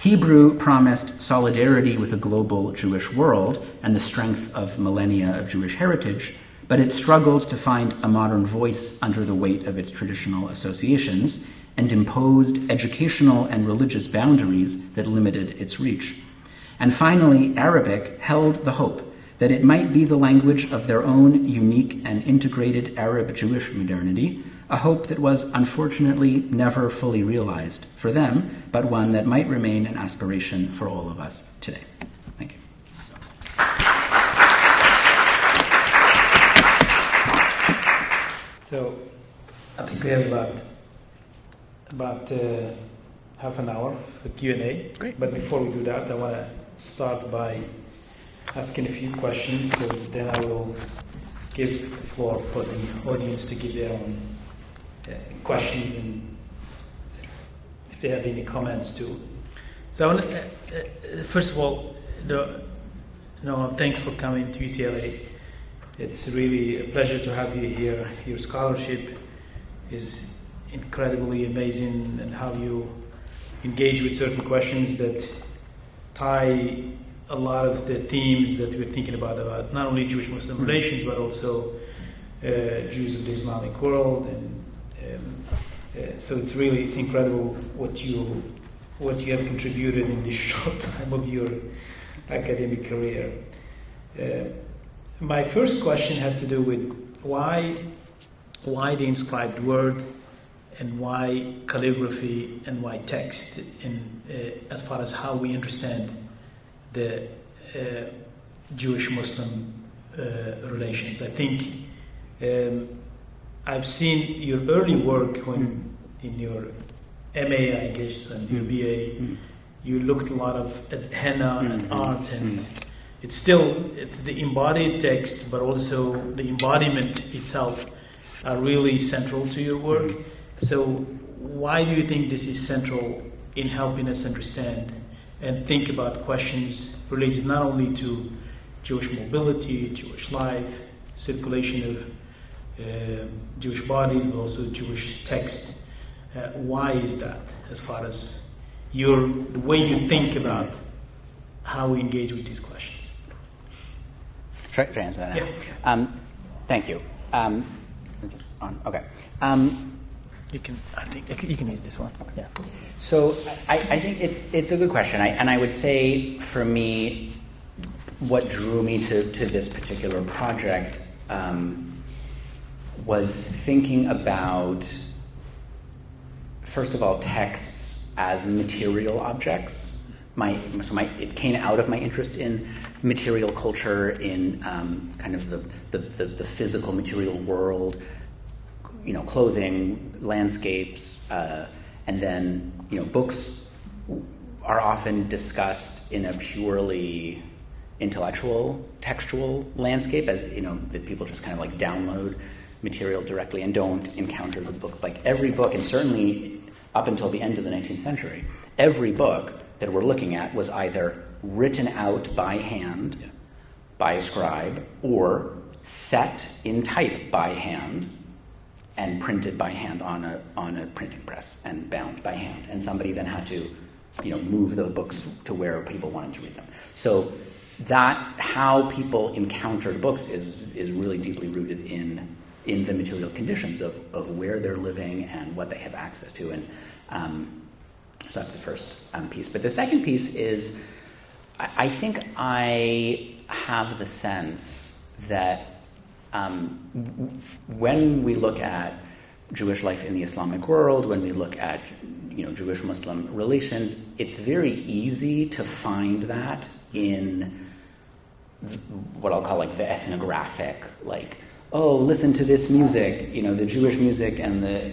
Hebrew promised solidarity with a global Jewish world and the strength of millennia of Jewish heritage, but it struggled to find a modern voice under the weight of its traditional associations and imposed educational and religious boundaries that limited its reach. And finally, Arabic held the hope that it might be the language of their own unique and integrated Arab-Jewish modernity, a hope that was unfortunately never fully realized for them, but one that might remain an aspiration for all of us today. Thank you. So, I think we have about half an hour for Q&A. Great. But before we do that, I want to start by asking a few questions, so then I will give the floor for the audience to give their own questions and if they have any comments too. So I want to, first of all, Noam, thanks for coming to UCLA. It's really a pleasure to have you here. Your scholarship is incredibly amazing, and how you engage with certain questions that tie a lot of the themes that we're thinking about not only Jewish-Muslim relations, but also Jews of the Islamic world. And so it's incredible what you have contributed in this short time of your academic career. My first question has to do with why the inscribed word, and why calligraphy, and why text, in as far as how we understand the Jewish-Muslim relations. I think I've seen your early work when in your MA, I guess, and your BA, you looked a lot at henna and art, and it's still the embodied text, but also the embodiment itself are really central to your work. So why do you think this is central in helping us understand and think about questions related not only to Jewish mobility, Jewish life, circulation of Jewish bodies, but also Jewish texts? Why is that, as far as the way you think about how we engage with these questions? Should I answer that now? Yeah. Thank you. Is this on? Okay. I think you can use this one. Yeah. So I think it's a good question, and I would say for me, what drew me to this particular project was thinking about, first of all, texts as material objects. It came out of my interest in material culture, in kind of the physical material world, clothing, landscapes, and then books are often discussed in a purely intellectual, textual landscape, as, that people just kind of like download material directly and don't encounter the book. Like every book, and certainly up until the end of the 19th century, every book that we're looking at was either written out by hand by a scribe or set in type by hand and printed by hand on a printing press and bound by hand. And somebody then had to, move the books to where people wanted to read them. So that how people encountered books is really deeply rooted in the material conditions of where they're living and what they have access to. And so that's the first piece. But the second piece is, I think I have the sense that when we look at Jewish life in the Islamic world, when we look at Jewish-Muslim relations, it's very easy to find that in what I'll call like the ethnographic, like, oh, listen to this music, the Jewish music and the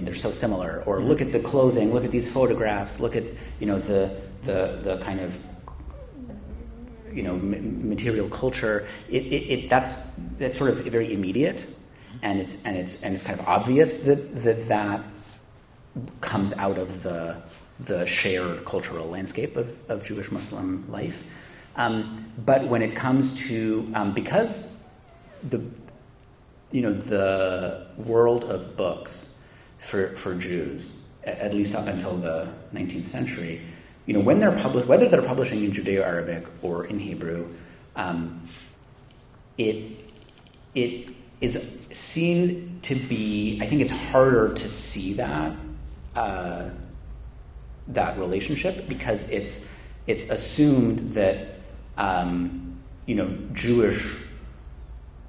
they're so similar, or look at the clothing, look at these photographs, look at the kind of material culture. That's sort of very immediate, and it's kind of obvious that comes out of the shared cultural landscape of Jewish Muslim life. But when it comes to because the world of books for Jews, at least up until the 19th century, when they're published, whether they're publishing in Judeo-Arabic or in Hebrew, it is seen to be, I think it's harder to see that relationship, because it's assumed that Jewish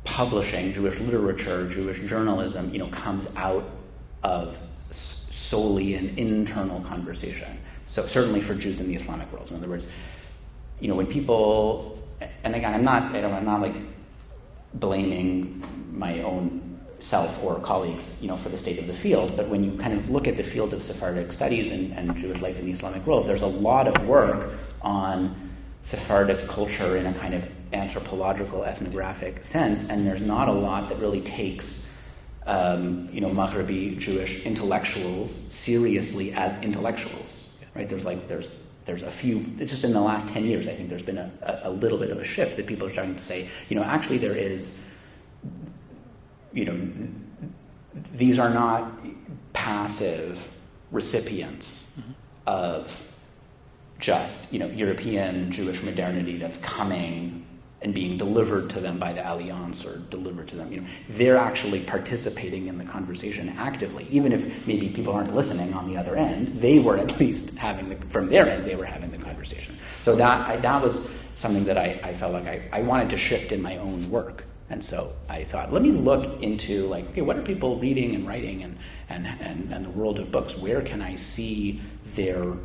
publishing, Jewish literature, Jewish journalism, comes out of solely an internal conversation. So certainly for Jews in the Islamic world. In other words, when people, and again, I'm not like blaming my own self or colleagues, for the state of the field, but when you kind of look at the field of Sephardic studies and Jewish life in the Islamic world, there's a lot of work on Sephardic culture in a kind of anthropological, ethnographic sense, and there's not a lot that really takes Maghrebi Jewish intellectuals seriously as intellectuals, right? There's a few, it's just in the last 10 years, I think there's been a little bit of a shift that people are starting to say, actually there is, these are not passive recipients of just, European Jewish modernity that's coming and being delivered to them by the Alliance or delivered to them. They're actually participating in the conversation actively. Even if maybe people aren't listening on the other end, they were at least from their end, they were having the conversation. So that was something that I felt like I wanted to shift in my own work. And so I thought, let me look into what are people reading and writing and the world of books? Where can I see their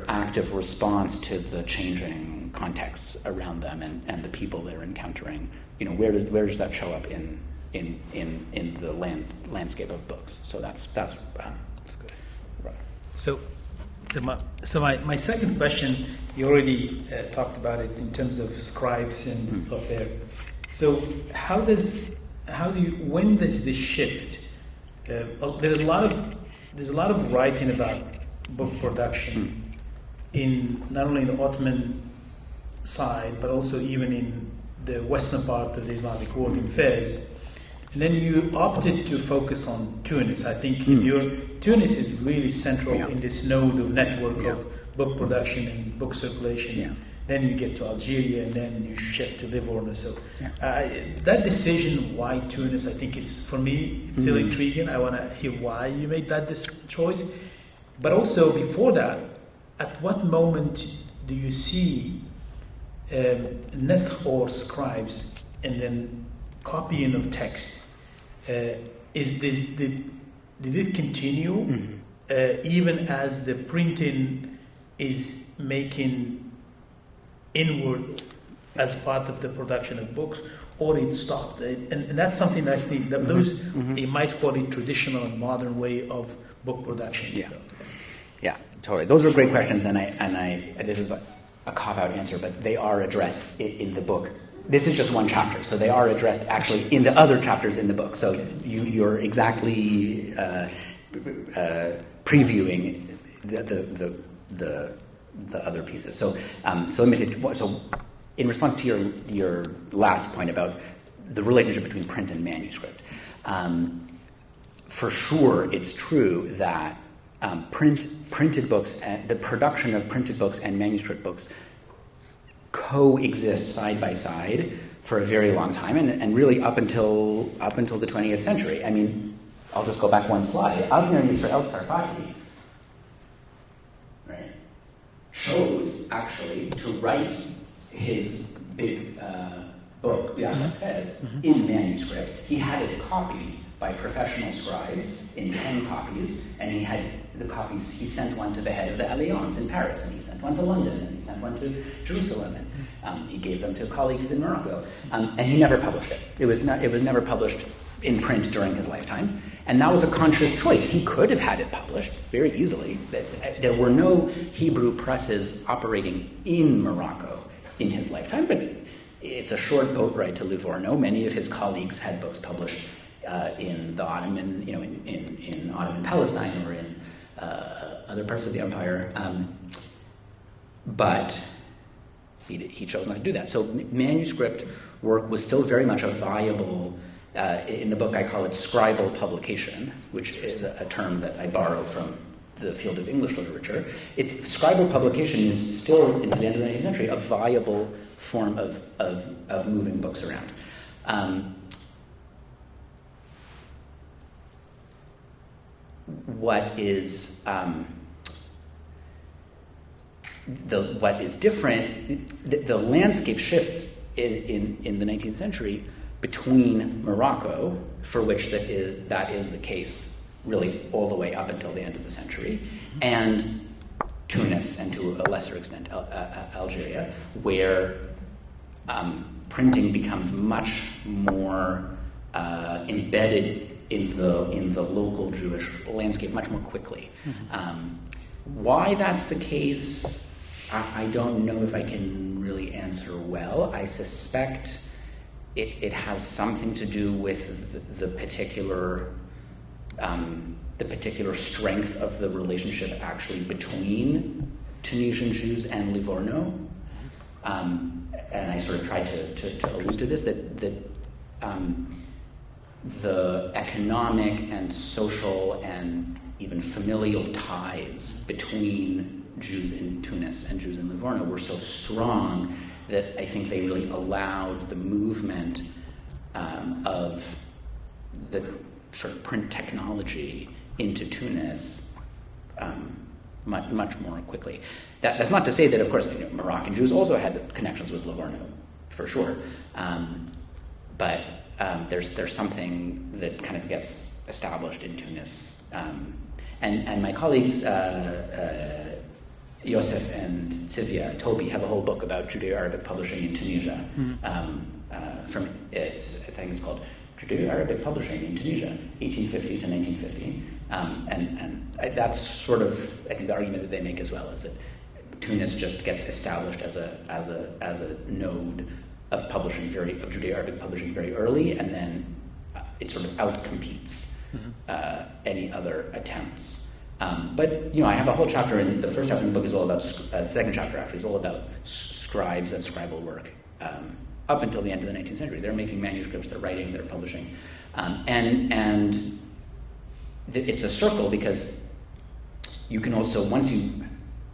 active response to the changing contexts around them and the people they're encountering? Where does that show up in the landscape of books? So that's good. Right. So my second question, you already talked about it in terms of scribes and stuff there. So when does this shift? There's a lot of writing about book production in not only the Ottoman side, but also even in the western part of the Islamic world, in Fez. And then you opted to focus on Tunis. I think Tunis is really central in this node of network of book production and book circulation. Yeah. Then you get to Algeria, and then you shift to Livorno. So that decision, why Tunis, I think for me, it's still intriguing. I want to hear why you made that choice. But also, before that, at what moment do you see nesakh or scribes and then copying of text? Did it continue even as the printing is making inward as part of the production of books, or it stopped? And that's something that I think that you might call it traditional and modern way of book production. Yeah. Totally. Those are great questions, and this is a cop-out answer, but they are addressed in the book. This is just one chapter, so they are addressed actually in the other chapters in the book. So you're exactly previewing the other pieces. So let me say. So in response to your last point about the relationship between print and manuscript, for sure it's true that printed books and the production of printed books and manuscript books coexist side by side for a very long time, and really up until the 20th century. I mean, I'll just go back one slide. Avner Yisrael Sarati, right, chose actually to write his big book, Yakov in manuscript. He had it copied by professional scribes in 10 copies, and he had the copies. He sent one to the head of the Alliance in Paris, and he sent one to London, and he sent one to Jerusalem, and he gave them to colleagues in Morocco, and he never published it. It was never published in print during his lifetime, and that was a conscious choice. He could have had it published very easily. There were no Hebrew presses operating in Morocco in his lifetime, but it's a short boat ride to Livorno. Many of his colleagues had books published in the Ottoman, in Ottoman Palestine or in other parts of the empire, but he chose not to do that. So manuscript work was still very much a viable. In the book, I call it scribal publication, which is a term that I borrow from the field of English literature. Scribal publication is still, into the end of the 19th century, a viable form of moving books around. What is different? The landscape shifts in the 19th century between Morocco, for which that is the case really all the way up until the end of the century, and Tunis, and to a lesser extent Algeria, where printing becomes much more embedded in the local Jewish landscape much more quickly. Why that's the case, I don't know if I can really answer well. I suspect it has something to do with the particular strength of the relationship actually between Tunisian Jews and Livorno. And I sort of tried to allude to this, that the economic and social and even familial ties between Jews in Tunis and Jews in Livorno were so strong that I think they really allowed the movement of the sort of print technology into Tunis much more quickly. That's not to say that, of course, Moroccan Jews also had connections with Livorno, for sure. But there's something that kind of gets established in Tunis. And my colleagues, Yosef and Tzivia Toby, have a whole book about Judeo-Arabic publishing in Tunisia. I think it's called Judeo-Arabic Publishing in Tunisia, 1850 to 1950. And that's sort of, I think, the argument that they make as well, is that Tunis just gets established as a node of publishing of Judeo-Arabic publishing very early, and then it sort of outcompetes any other attempts. But I have a whole chapter in the first chapter in the book is all about the second chapter actually is all about scribes and scribal work up until the end of the 19th century. They're making manuscripts, they're writing, they're publishing, and it's a circle because you can also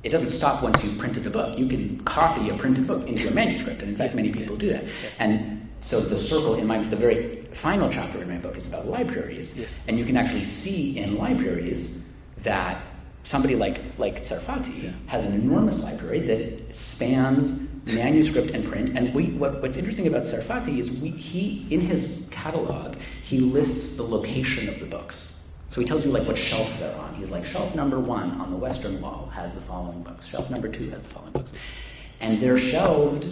it doesn't stop once you've printed the book. You can copy a printed book into a manuscript, and in fact, many people do that. And so the circle the very final chapter in my book is about libraries, and you can actually see in libraries that somebody like Sarati has an enormous library that spans manuscript and print. And what's interesting about Sarati is he in his catalog he lists the location of the books. So he tells you what shelf they're on. He's like, shelf number 1 on the western wall has the following books. Shelf number 2 has the following books, and they're shelved.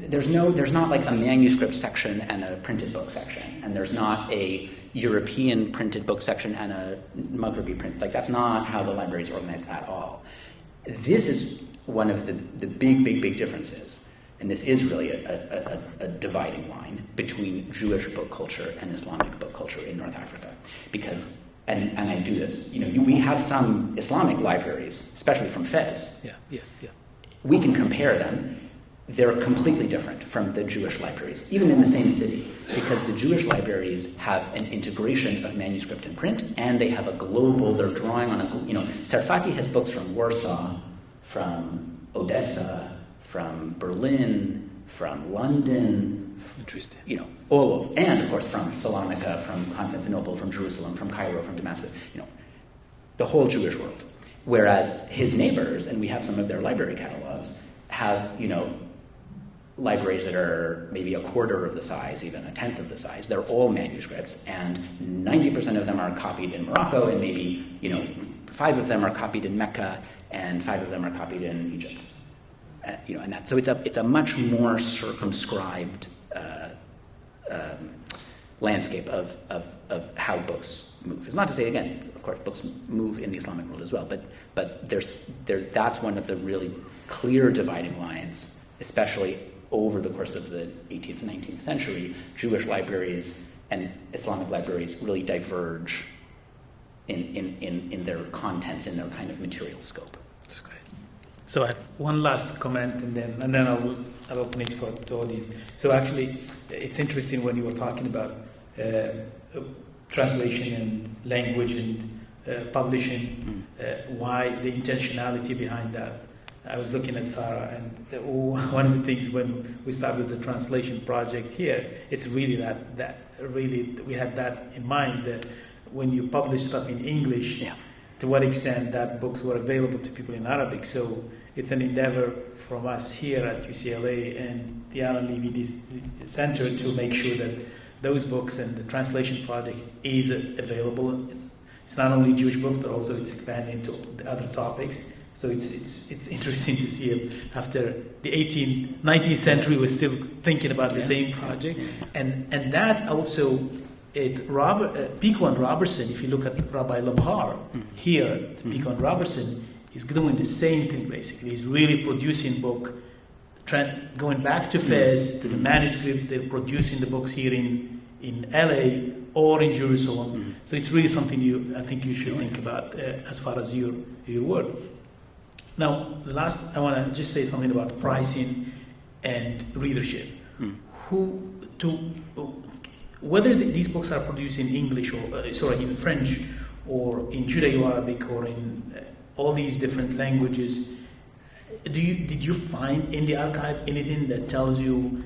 There's not like a manuscript section and a printed book section, and there's not a European printed book section and a Maghrebi print. Like, that's not how the library is organized at all. This is one of the big differences, and this is really a dividing line between Jewish book culture and Islamic book culture in North Africa. Because, and I do this, we have some Islamic libraries, especially from Fez. Yeah. We can compare them. They're completely different from the Jewish libraries, even in the same city, because the Jewish libraries have an integration of manuscript and print, and they have they're drawing on Sarfati has books from Warsaw, from Odessa, from Berlin, from London, interesting. All of, and of course from Salonika, from Constantinople, from Jerusalem, from Cairo, from Damascus, the whole Jewish world. Whereas his neighbors, and we have some of their library catalogs, have, libraries that are maybe a quarter of the size, even a tenth of the size. They're all manuscripts, and 90% of them are copied in Morocco, and maybe 5 of them are copied in Mecca, and 5 of them are copied in Egypt. And that, so it's a much more circumscribed landscape of how books move. It's not to say, again, of course, books move in the Islamic world as well, but that's one of the really clear dividing lines, especially over the course of the 18th and 19th century. Jewish libraries and Islamic libraries really diverge in their contents, in their kind of material scope. That's great. So I have one last comment, and then I'll open it for the audience. So actually, it's interesting when you were talking about translation and language and publishing, why the intentionality behind that. I was looking at Sarah, and one of the things when we started the translation project here, it's really that really we had that in mind, that when you publish stuff in English, to what extent that books were available to people in Arabic. So it's an endeavor from us here at UCLA and the Aaron Levy Center to make sure that those books and the translation project is available. It's not only Jewish books, but also it's expanding to the other topics. So it's interesting to see if after the 19th century we're still thinking about the same project. And that also, Pico and Robertson, if you look at Rabbi Labhar here, Pico and Robertson is doing the same thing basically. He's really producing book, going back to Fez, to the manuscripts. They're producing the books here in LA or in Jerusalem. So it's really something I think you should think about as far as your work. Now, last, I want to just say something about pricing and readership. Whether these books are produced in English or in French or in Judeo-Arabic or in all these different languages, did you find in the archive anything that tells you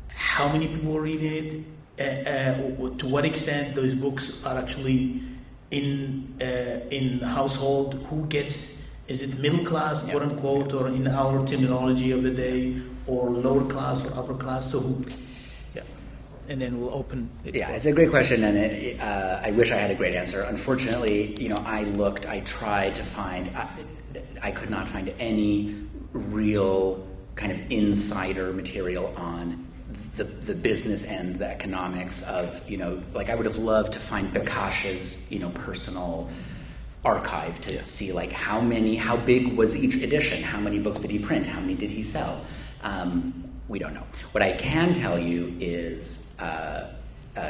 how many people are reading it, to what extent those books are actually in the household, who gets? Is it middle class, quote unquote, or in our terminology of the day, or lower class or upper class? So, and then we'll open it. Yeah, it's a great question, and I wish I had a great answer. Unfortunately, I tried to find, I could not find any real kind of insider material on the business and the economics of, I would have loved to find Bakash's, personal archive to see how big was each edition, how many books did he print, how many did he sell. We don't know. What I can tell you is 2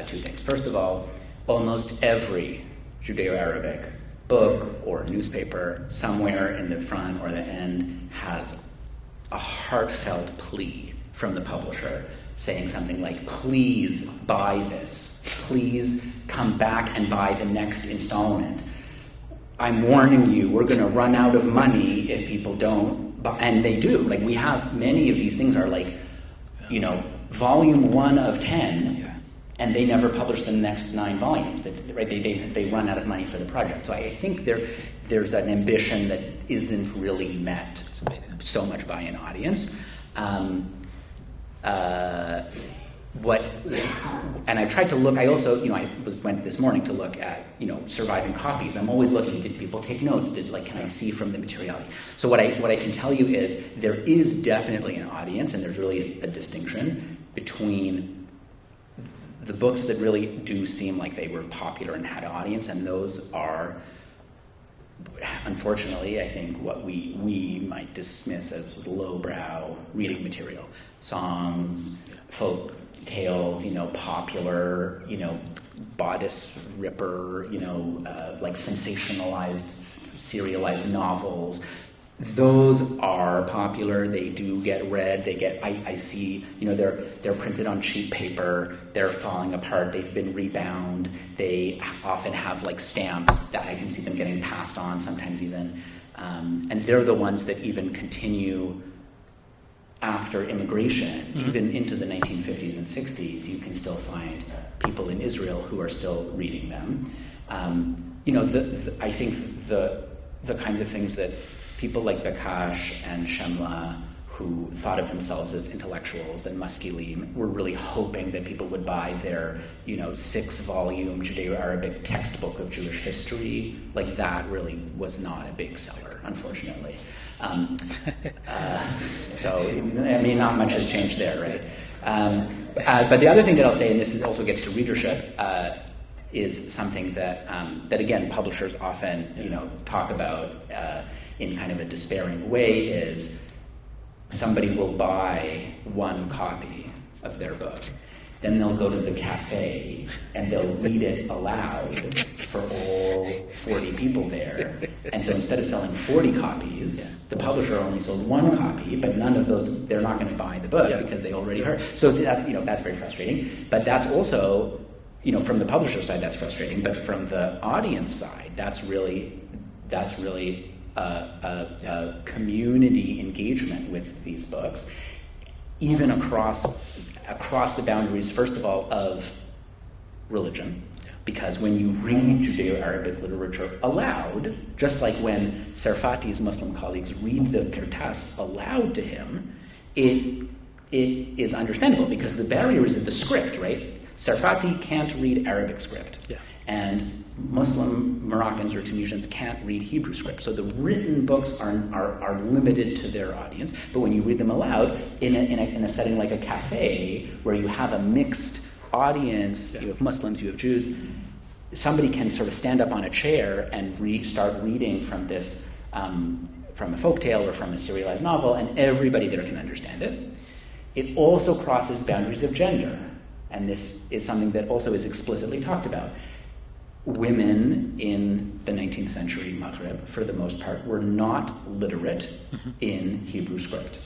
things. First of all, almost every Judeo-Arabic book or newspaper somewhere in the front or the end has a heartfelt plea from the publisher saying something like, please buy this, please come back and buy the next installment. I'm warning you, we're going to run out of money if people don't. And they do. We have many of these things are volume 1 of 10, and they never publish the next 9 volumes. Right? They run out of money for the project. So I think there's an ambition that isn't really met so much by an audience. And I tried to look, I also, went this morning to look at, surviving copies. I'm always looking, did people take notes? Can I see from the materiality? So what I can tell you is there is definitely an audience, and there's really a distinction between the books that really do seem like they were popular and had an audience, and those are, unfortunately, I think what we might dismiss as lowbrow reading material. Songs, folk tales, popular, bodice ripper, like sensationalized, serialized novels. Those are popular. They do get read. I see, they're printed on cheap paper. They're falling apart. They've been rebound. They often have like stamps that I can see them getting passed on, sometimes even. And they're the ones that even continue after immigration, even into the 1950s and 60s. You can still find people in Israel who are still reading them. I think the kinds of things that people like Bakash and Shemla, who thought of themselves as intellectuals and maskilim, were really hoping that people would buy their, 6-volume Judeo-Arabic textbook of Jewish history. Like, that really was not a big seller, unfortunately. Not much has changed there, right? But the other thing that I'll say, and this also gets to readership, is something that again, publishers often, talk about in kind of a despairing way, is somebody will buy one copy of their book, then they'll go to the cafe and they'll read it aloud for all 40 people there. And so instead of selling 40 copies, the publisher only sold one copy, but none of those, they're not going to buy the book because they already heard. So that's, that's very frustrating. But that's also, from the publisher side, that's frustrating. But from the audience side, that's really a community engagement with these books, even across the boundaries, first of all, of religion. Because when you read Judeo-Arabic literature aloud, just like when Sarfati's Muslim colleagues read the Kirtas aloud to him, it is understandable because the barrier is in the script, right? Sarfati can't read Arabic script. Yeah. And Muslim Moroccans or Tunisians can't read Hebrew script. So the written books are limited to their audience. But when you read them aloud, in a setting like a cafe, where you have a mixed audience, you have Muslims, you have Jews, somebody can sort of stand up on a chair and start reading from this, from a folktale or from a serialized novel, and everybody there can understand it. It also crosses boundaries of gender. And this is something that also is explicitly talked about. Women in the 19th century Maghreb, for the most part, were not literate in Hebrew script.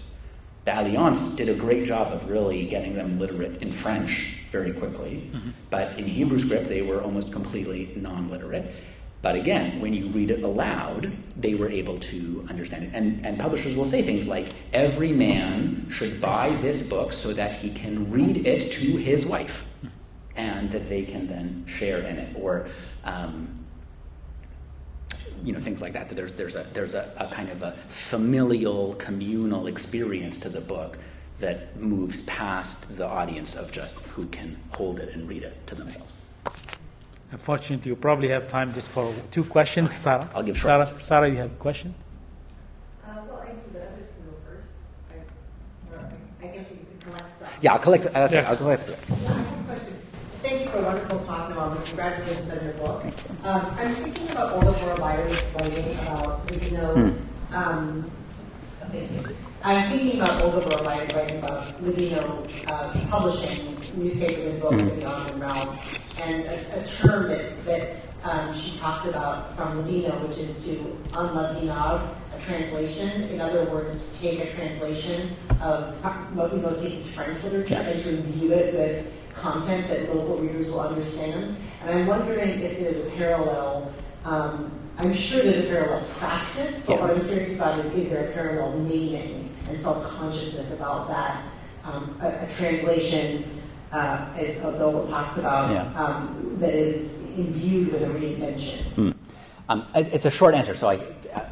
The Alliance did a great job of really getting them literate in French very quickly, but in Hebrew script they were almost completely non-literate. But again, when you read it aloud, they were able to understand it. And publishers will say things like, every man should buy this book so that he can read it to his wife, and that they can then share in it. Or, things like that. There's a kind of a familial, communal experience to the book that moves past the audience of just who can hold it and read it to themselves. Unfortunately, you probably have time just for 2 questions. Okay. Sarah? I'll give short answers. Sarah, you have a question? Well, I do, but others can go first. I guess you can collect stuff. Yeah, I'll collect. I'll collect it. I have a question. Thanks for a wonderful talk, Noam. Congratulations on your book. I'm thinking about all the Arabic writing about Ladino. I'm thinking about Olga Borobia's writing about Ladino publishing newspapers and books in the Ottoman realm, and a term that she talks about from Ladino, which is to unladinar, a translation. In other words, to take a translation of what in most cases French literature and to imbue it with content that local readers will understand. And I'm wondering if there's a parallel. I'm sure there's a parallel practice, but what I'm curious about is there a parallel meaning and self-consciousness about that? A translation, as Zolot talks about, that is imbued with a reinvention. It's a short answer, so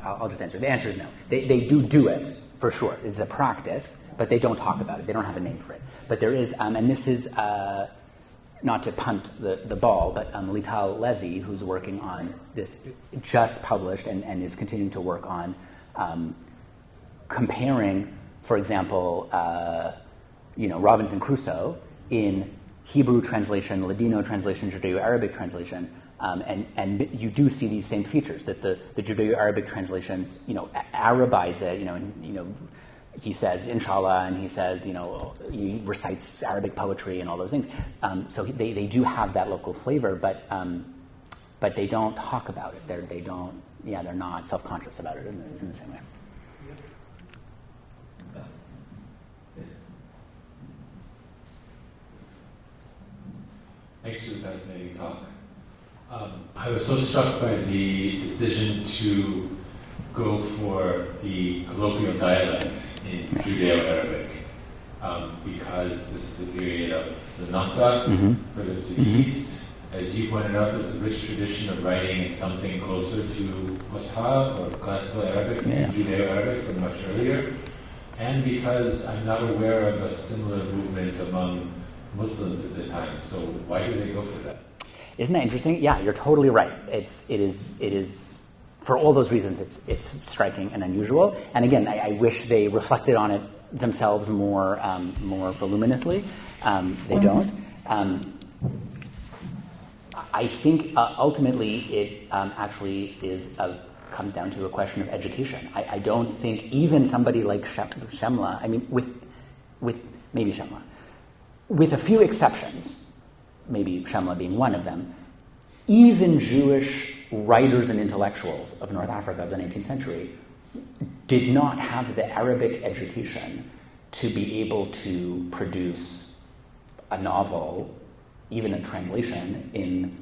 I'll just answer. The answer is no. They do it, for sure. It's a practice, but they don't talk about it. They don't have a name for it. But there is, and this is not to punt the ball, but Lital Levy, who's working on this, just published and is continuing to work on comparing, for example, Robinson Crusoe in Hebrew translation, Ladino translation, Judeo-Arabic translation, and you do see these same features, that the Judeo-Arabic translations, Arabize it, and he says inshallah, and he says, he recites Arabic poetry and all those things. So they do have that local flavor, but they don't talk about it. They're not self-conscious about it in the same way. Thanks for the fascinating talk. I was so struck by the decision to go for the colloquial dialect in Judeo-Arabic, because this is the period of the Nakba, further to the east. As you pointed out, there's a rich tradition of writing in something closer to Fusha or classical Arabic and Judeo-Arabic from much earlier, and because I'm not aware of a similar movement among Muslims at the time. So why do they go for that? Isn't that interesting? Yeah, you're totally right. It is for all those reasons. It's striking and unusual. And again, I wish they reflected on it themselves more voluminously. They don't. I think ultimately it actually comes down to a question of education. I don't think even somebody like Shemla, with maybe Shemla, with a few exceptions, maybe Shemla being one of them, even Jewish writers and intellectuals of North Africa of the 19th century did not have the Arabic education to be able to produce a novel, even a translation, in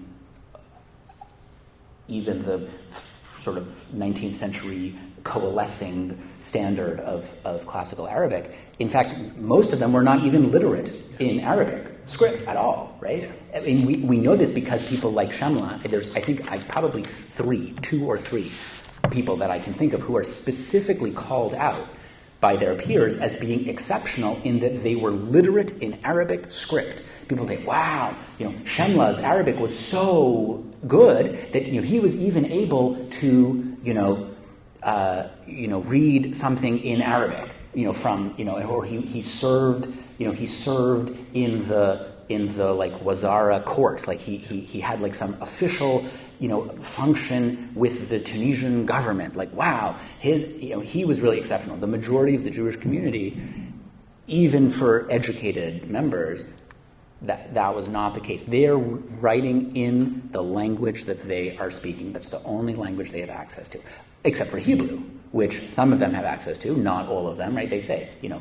even the sort of 19th century coalescing standard of classical Arabic. In fact, most of them were not even literate in Arabic script at all, right? I mean, we know this because people like Shemla, I think probably two or three people that I can think of who are specifically called out by their peers as being exceptional in that they were literate in Arabic script. People think, wow, Shemla's Arabic was so good that he was even able to read something in Arabic, or he served in the like Wazara court, like he had like some official function with the Tunisian government. Like, wow, he was really exceptional. The majority of the Jewish community, even for educated members, that was not the case. They are writing in the language that they are speaking. That's the only language they have access to, except for Hebrew, which some of them have access to, not all of them, right? They say, who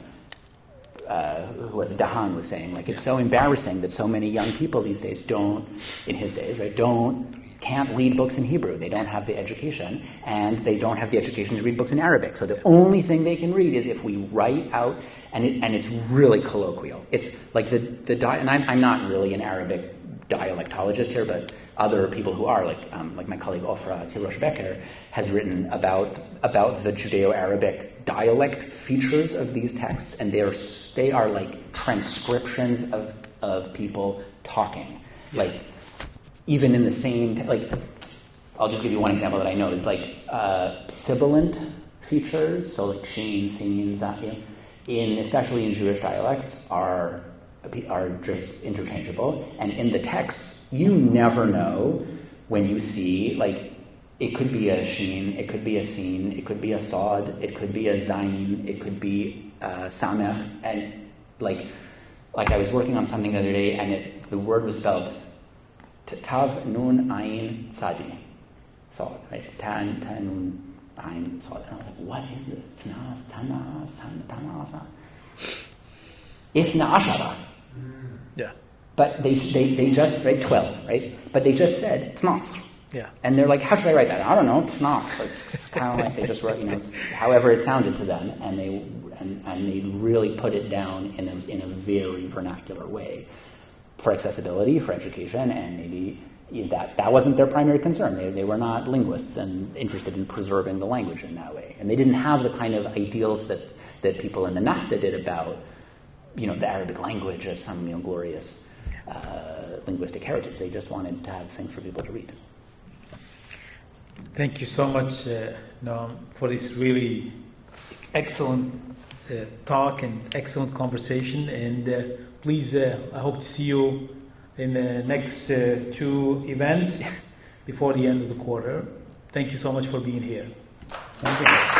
was Dahan was saying, like, it's so embarrassing that so many young people these days in his days, right, can't read books in Hebrew. They don't have the education, and they don't have the education to read books in Arabic. So the only thing they can read is if we write out, and it's really colloquial. It's like and I'm not really an Arabic dialectologist here, but other people who are, like my colleague Ofra Tirosh Becker has written about the Judeo-Arabic dialect features of these texts, and they are like transcriptions of people talking, like. Even in the same, I'll just give you one example that I know is sibilant features, so like sheen, seen, especially in Jewish dialects are just interchangeable. And in the texts, you never know when you see, it could be a sheen, it could be a seen, it could be a sod, it could be a zayin, it could be samech, and like I was working on something the other day, and the word was spelled Tav nun ayin tzadi, so right, tan nun ayin tzadi. And I was like, what is this? Tnas, tanas. Ithna ashara. Yeah. But they just write 12, right? But they just said tnas. Yeah. And they're like, how should I write that? I don't know, tnas. It's kind of like they just wrote, however it sounded to them, and they really put it down in a very vernacular way. For accessibility, for education, and maybe that wasn't their primary concern. They were not linguists and interested in preserving the language in that way. And they didn't have the kind of ideals that people in the Nahda did about, the Arabic language as some glorious linguistic heritage. They just wanted to have things for people to read. Thank you so much, Noam, for this really excellent talk and excellent conversation. And please, I hope to see you in the next 2 events before the end of the quarter. Thank you so much for being here. Thank you.